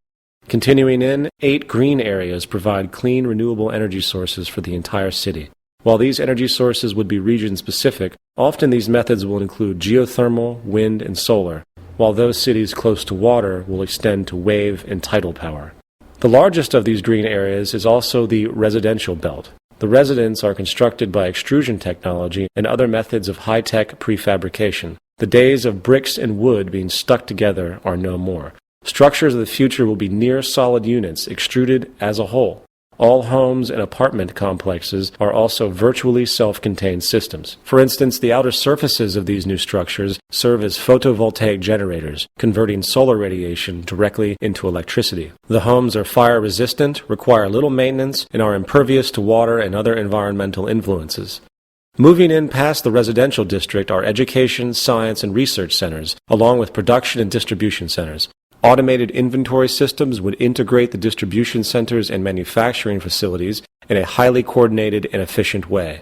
Continuing in, 8 green areas provide clean, renewable energy sources for the entire city. While these energy sources would be region-specific, often these methods will include geothermal, wind, and solar, while those cities close to water will extend to wave and tidal power. The largest of these green areas is also the residential belt. The residences are constructed by extrusion technology and other methods of high-tech prefabrication. The days of bricks and wood being stuck together are no more. Structures of the future will be near-solid units extruded as a whole. All homes and apartment complexes are also virtually self-contained systems. For instance, the outer surfaces of these new structures serve as photovoltaic generators, converting solar radiation directly into electricity. The homes are fire-resistant, require little maintenance, and are impervious to water and other environmental influences. Moving in past the residential district are education, science, and research centers, along with production and distribution centers. Automated inventory systems would integrate the distribution centers and manufacturing facilities in a highly coordinated and efficient way.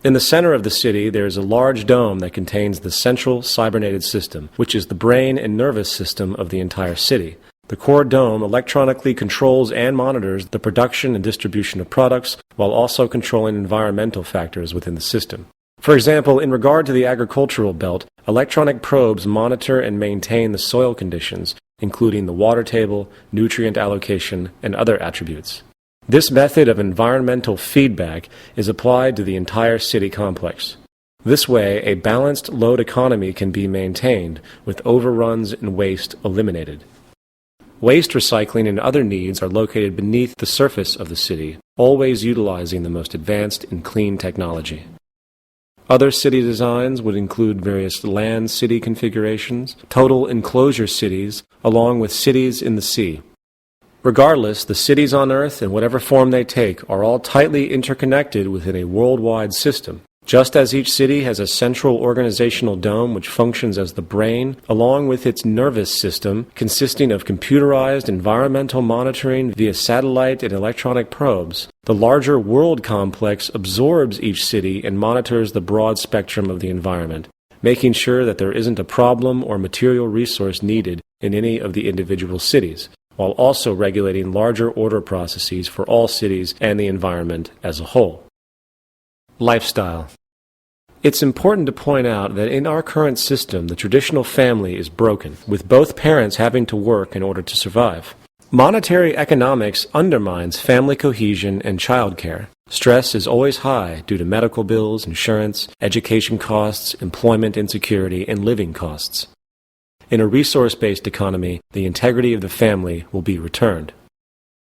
In the center of the city, there is a large dome that contains the central cybernated system, which is the brain and nervous system of the entire city. The core dome electronically controls and monitors the production and distribution of products, while also controlling environmental factors within the system. For example, in regard to the agricultural belt, electronic probes monitor and maintain the soil conditions, including the water table, nutrient allocation, and other attributes. This method of environmental feedback is applied to the entire city complex. This way, a balanced load economy can be maintained, with overruns and waste eliminated. Waste recycling and other needs are located beneath the surface of the city, always utilizing the most advanced and clean technology. Other city designs would include various land city configurations, total enclosure cities, along with cities in the sea. Regardless, the cities on Earth, in whatever form they take, are all tightly interconnected within a worldwide system. Just as each city has a central organizational dome which functions as the brain, along with its nervous system, consisting of computerized environmental monitoring via satellite and electronic probes, the larger world complex absorbs each city and monitors the broad spectrum of the environment, making sure that there isn't a problem or material resource needed in any of the individual cities, while also regulating larger order processes for all cities and the environment as a whole. Lifestyle. It's important to point out that in our current system, the traditional family is broken, with both parents having to work in order to survive. Monetary economics undermines family cohesion and childcare. Stress is always high due to medical bills, insurance, education costs, employment insecurity, and living costs. In a resource-based economy, the integrity of the family will be returned.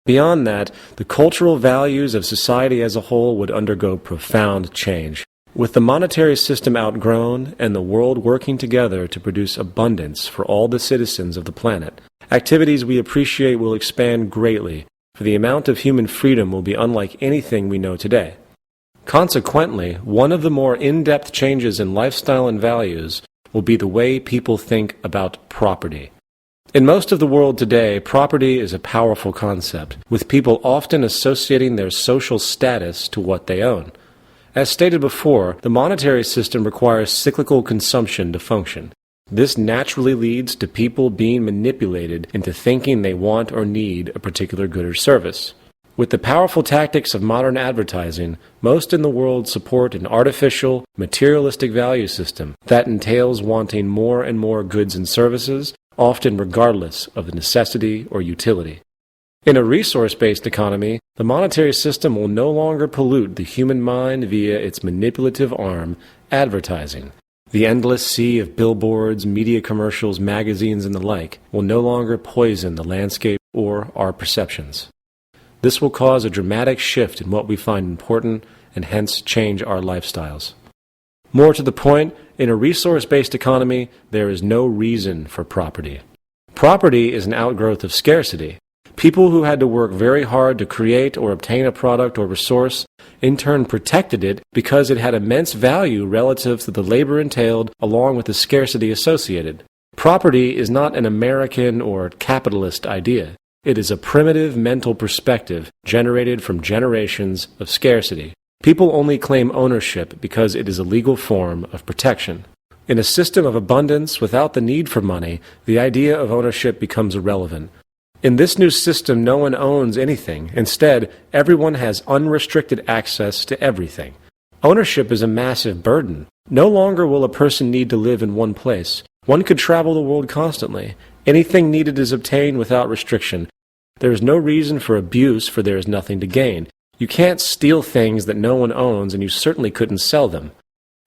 Beyond that, the cultural values of society as a whole would undergo profound change. With the monetary system outgrown and the world working together to produce abundance for all the citizens of the planet, activities we appreciate will expand greatly, for the amount of human freedom will be unlike anything we know today. Consequently, one of the more in-depth changes in lifestyle and values will be the way people think about property. In most of the world today, property is a powerful concept, with people often associating their social status to what they own. As stated before, the monetary system requires cyclical consumption to function. This naturally leads to people being manipulated into thinking they want or need a particular good or service. With the powerful tactics of modern advertising, most in the world support an artificial, materialistic value system that entails wanting more and more goods and services, often regardless of the necessity or utility. In a resource-based economy, the monetary system will no longer pollute the human mind via its manipulative arm, advertising. The endless sea of billboards, media commercials, magazines, and the like will no longer poison the landscape or our perceptions. This will cause a dramatic shift in what we find important and hence change our lifestyles. More to the point, in a resource-based economy, there is no reason for property. Property is an outgrowth of scarcity. People who had to work very hard to create or obtain a product or resource in turn protected it because it had immense value relative to the labor entailed along with the scarcity associated. Property is not an American or capitalist idea. It is a primitive mental perspective generated from generations of scarcity. People only claim ownership because it is a legal form of protection. In a system of abundance without the need for money, the idea of ownership becomes irrelevant. In this new system, no one owns anything. Instead, everyone has unrestricted access to everything. Ownership is a massive burden. No longer will a person need to live in one place. One could travel the world constantly. Anything needed is obtained without restriction. There is no reason for abuse, for there is nothing to gain. You can't steal things that no one owns, and you certainly couldn't sell them.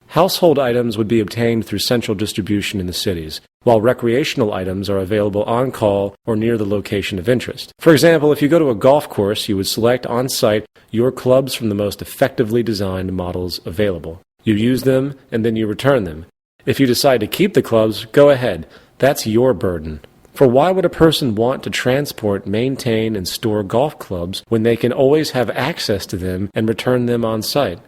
Household items would be obtained through central distribution in the cities, while recreational items are available on call or near the location of interest. For example, if you go to a golf course, you would select on-site your clubs from the most effectively designed models available. You use them, and then you return them. If you decide to keep the clubs, go ahead. That's your burden. For why would a person want to transport, maintain, and store golf clubs when they can always have access to them and return them on site?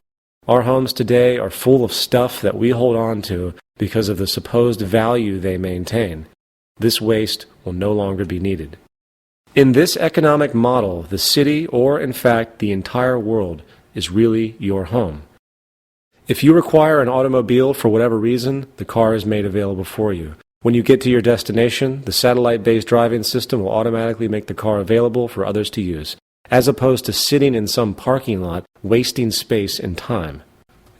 Our homes today are full of stuff that we hold on to because of the supposed value they maintain. This waste will no longer be needed. In this economic model, the city, or in fact the entire world, is really your home. If you require an automobile for whatever reason, the car is made available for you. When you get to your destination, the satellite-based driving system will automatically make the car available for others to use, as opposed to sitting in some parking lot, wasting space and time.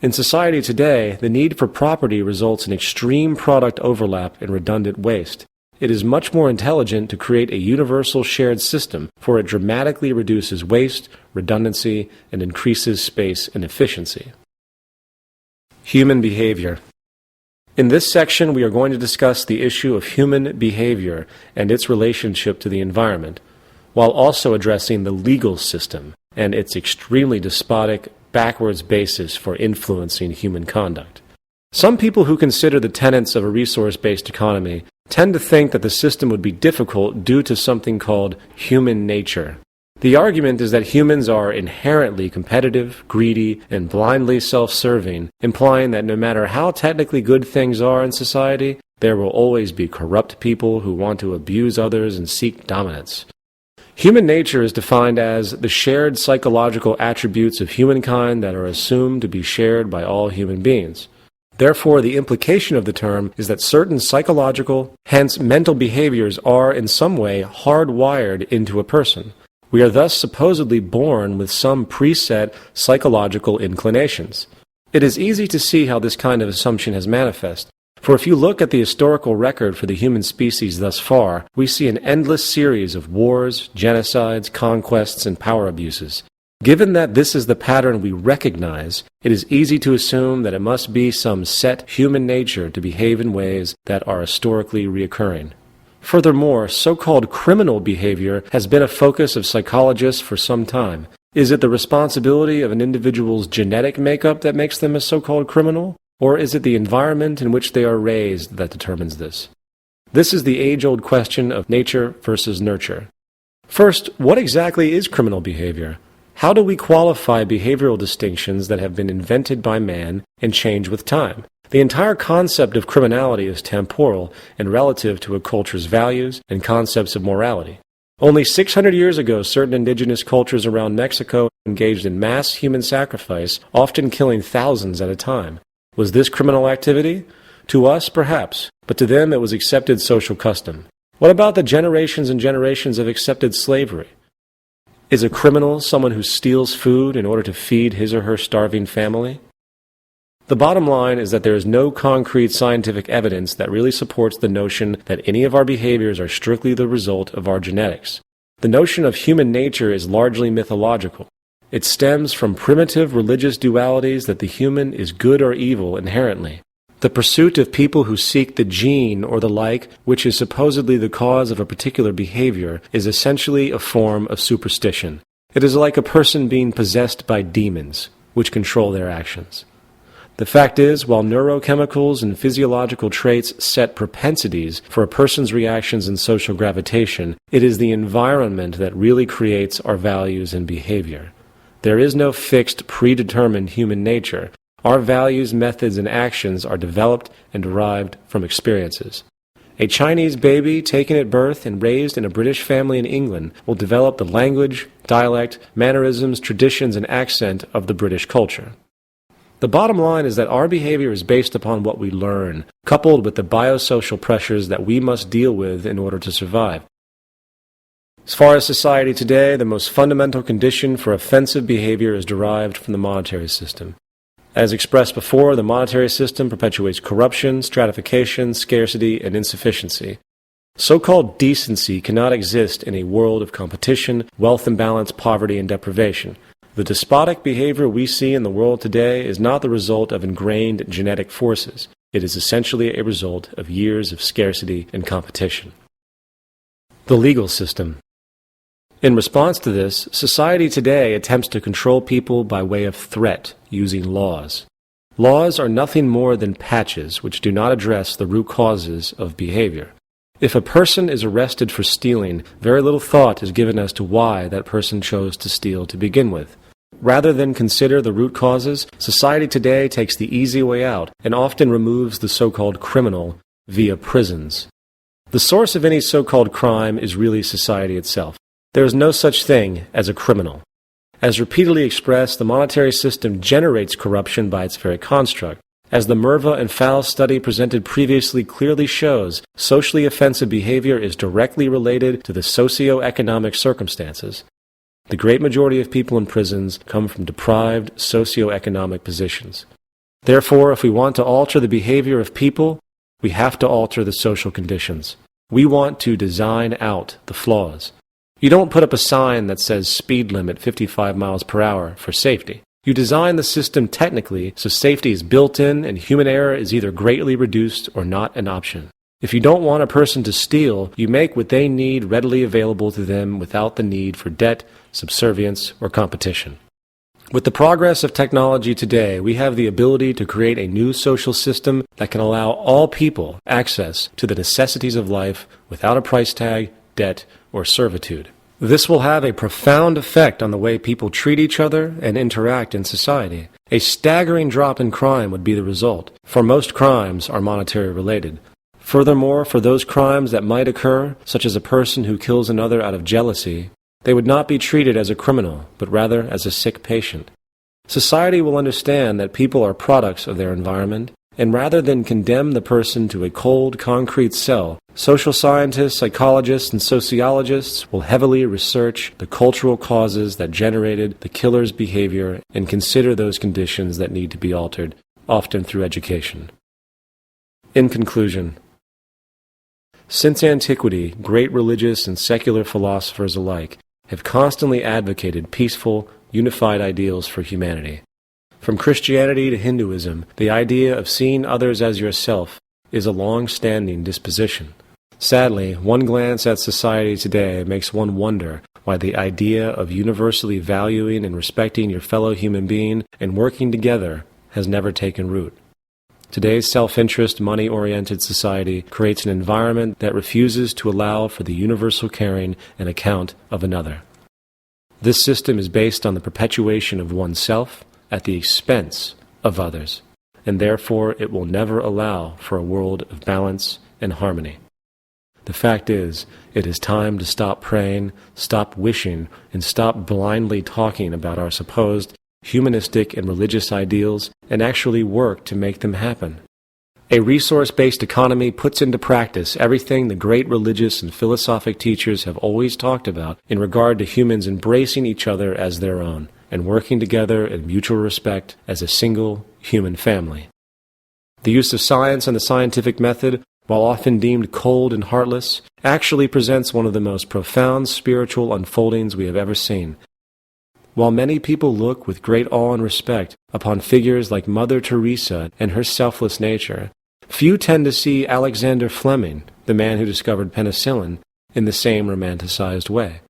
In society today, the need for property results in extreme product overlap and redundant waste. It is much more intelligent to create a universal shared system, for it dramatically reduces waste, redundancy, and increases space and efficiency. Human behavior. In this section, we are going to discuss the issue of human behavior and its relationship to the environment, while also addressing the legal system and its extremely despotic, backwards basis for influencing human conduct. Some people who consider the tenets of a resource-based economy tend to think that the system would be difficult due to something called human nature. The argument is that humans are inherently competitive, greedy, and blindly self-serving, implying that no matter how technically good things are in society, there will always be corrupt people who want to abuse others and seek dominance. Human nature is defined as the shared psychological attributes of humankind that are assumed to be shared by all human beings. Therefore, the implication of the term is that certain psychological, hence mental behaviors are in some way hardwired into a person. We are thus supposedly born with some preset psychological inclinations. It is easy to see how this kind of assumption has manifested. For if you look at the historical record for the human species thus far, we see an endless series of wars, genocides, conquests, and power abuses. Given that this is the pattern we recognize, it is easy to assume that it must be some set human nature to behave in ways that are historically reoccurring. Furthermore, so-called criminal behavior has been a focus of psychologists for some time. Is it the responsibility of an individual's genetic makeup that makes them a so-called criminal? Or is it the environment in which they are raised that determines this? This is the age-old question of nature versus nurture. First, what exactly is criminal behavior? How do we qualify behavioral distinctions that have been invented by man and change with time? The entire concept of criminality is temporal and relative to a culture's values and concepts of morality. Only 600 years ago, certain indigenous cultures around Mexico engaged in mass human sacrifice, often killing thousands at a time. Was this criminal activity? To us, perhaps, but to them it was accepted social custom. What about the generations and generations of accepted slavery? Is a criminal someone who steals food in order to feed his or her starving family? The bottom line is that there is no concrete scientific evidence that really supports the notion that any of our behaviors are strictly the result of our genetics. The notion of human nature is largely mythological. It stems from primitive religious dualities that the human is good or evil inherently. The pursuit of people who seek the gene or the like, which is supposedly the cause of a particular behavior, is essentially a form of superstition. It is like a person being possessed by demons, which control their actions. The fact is, while neurochemicals and physiological traits set propensities for a person's reactions and social gravitation, it is the environment that really creates our values and behavior. There is no fixed, predetermined human nature. Our values, methods, and actions are developed and derived from experiences. A Chinese baby taken at birth and raised in a British family in England will develop the language, dialect, mannerisms, traditions, and accent of the British culture. The bottom line is that our behavior is based upon what we learn, coupled with the biosocial pressures that we must deal with in order to survive. As far as society today, the most fundamental condition for offensive behavior is derived from the monetary system. As expressed before, the monetary system perpetuates corruption, stratification, scarcity, and insufficiency. So-called decency cannot exist in a world of competition, wealth imbalance, poverty, and deprivation. The despotic behavior we see in the world today is not the result of ingrained genetic forces. It is essentially a result of years of scarcity and competition. The legal system. In response to this, society today attempts to control people by way of threat, using laws. Laws are nothing more than patches which do not address the root causes of behavior. If a person is arrested for stealing, very little thought is given as to why that person chose to steal to begin with. Rather than consider the root causes, society today takes the easy way out and often removes the so-called criminal via prisons. The source of any so-called crime is really society itself. There is no such thing as a criminal. As repeatedly expressed, the monetary system generates corruption by its very construct. As the Merva and Faust study presented previously clearly shows, socially offensive behavior is directly related to the socio-economic circumstances. The great majority of people in prisons come from deprived socio-economic positions. Therefore, if we want to alter the behavior of people, we have to alter the social conditions. We want to design out the flaws. You don't put up a sign that says speed limit 55 miles per hour for safety. You design the system technically so safety is built in and human error is either greatly reduced or not an option. If you don't want a person to steal, you make what they need readily available to them without the need for debt, subservience, or competition. With the progress of technology today, we have the ability to create a new social system that can allow all people access to the necessities of life without a price tag, debt, or servitude. This will have a profound effect on the way people treat each other and interact in society. A staggering drop in crime would be the result, for most crimes are monetary related. Furthermore, for those crimes that might occur, such as a person who kills another out of jealousy, they would not be treated as a criminal, but rather as a sick patient. Society will understand that people are products of their environment, and rather than condemn the person to a cold, concrete cell, social scientists, psychologists, and sociologists will heavily research the cultural causes that generated the killer's behavior and consider those conditions that need to be altered, often through education. In conclusion, since antiquity, great religious and secular philosophers alike have constantly advocated peaceful, unified ideals for humanity. From Christianity to Hinduism, the idea of seeing others as yourself is a long-standing disposition. Sadly, one glance at society today makes one wonder why the idea of universally valuing and respecting your fellow human being and working together has never taken root. Today's self-interest, money-oriented society creates an environment that refuses to allow for the universal caring and account of another. This system is based on the perpetuation of oneself at the expense of others, and therefore it will never allow for a world of balance and harmony. The fact is, it is time to stop praying, stop wishing, and stop blindly talking about our supposed humanistic and religious ideals and actually work to make them happen. A resource-based economy puts into practice everything the great religious and philosophic teachers have always talked about in regard to humans embracing each other as their own and working together in mutual respect as a single human family. The use of science and the scientific method, while often deemed cold and heartless, actually presents one of the most profound spiritual unfoldings we have ever seen. While many people look with great awe and respect upon figures like Mother Teresa and her selfless nature, few tend to see Alexander Fleming, the man who discovered penicillin, in the same romanticized way.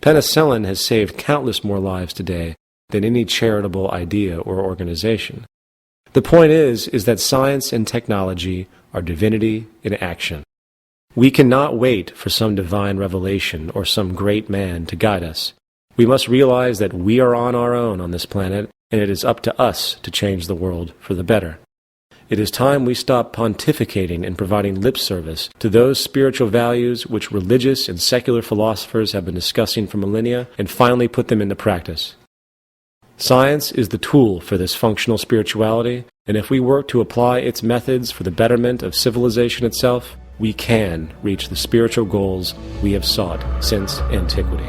Penicillin has saved countless more lives today than any charitable idea or organization. The point is that science and technology are divinity in action. We cannot wait for some divine revelation or some great man to guide us. We must realize that we are on our own on this planet, and it is up to us to change the world for the better. It is time we stop pontificating and providing lip service to those spiritual values which religious and secular philosophers have been discussing for millennia and finally put them into practice. Science is the tool for this functional spirituality, and if we work to apply its methods for the betterment of civilization itself, we can reach the spiritual goals we have sought since antiquity.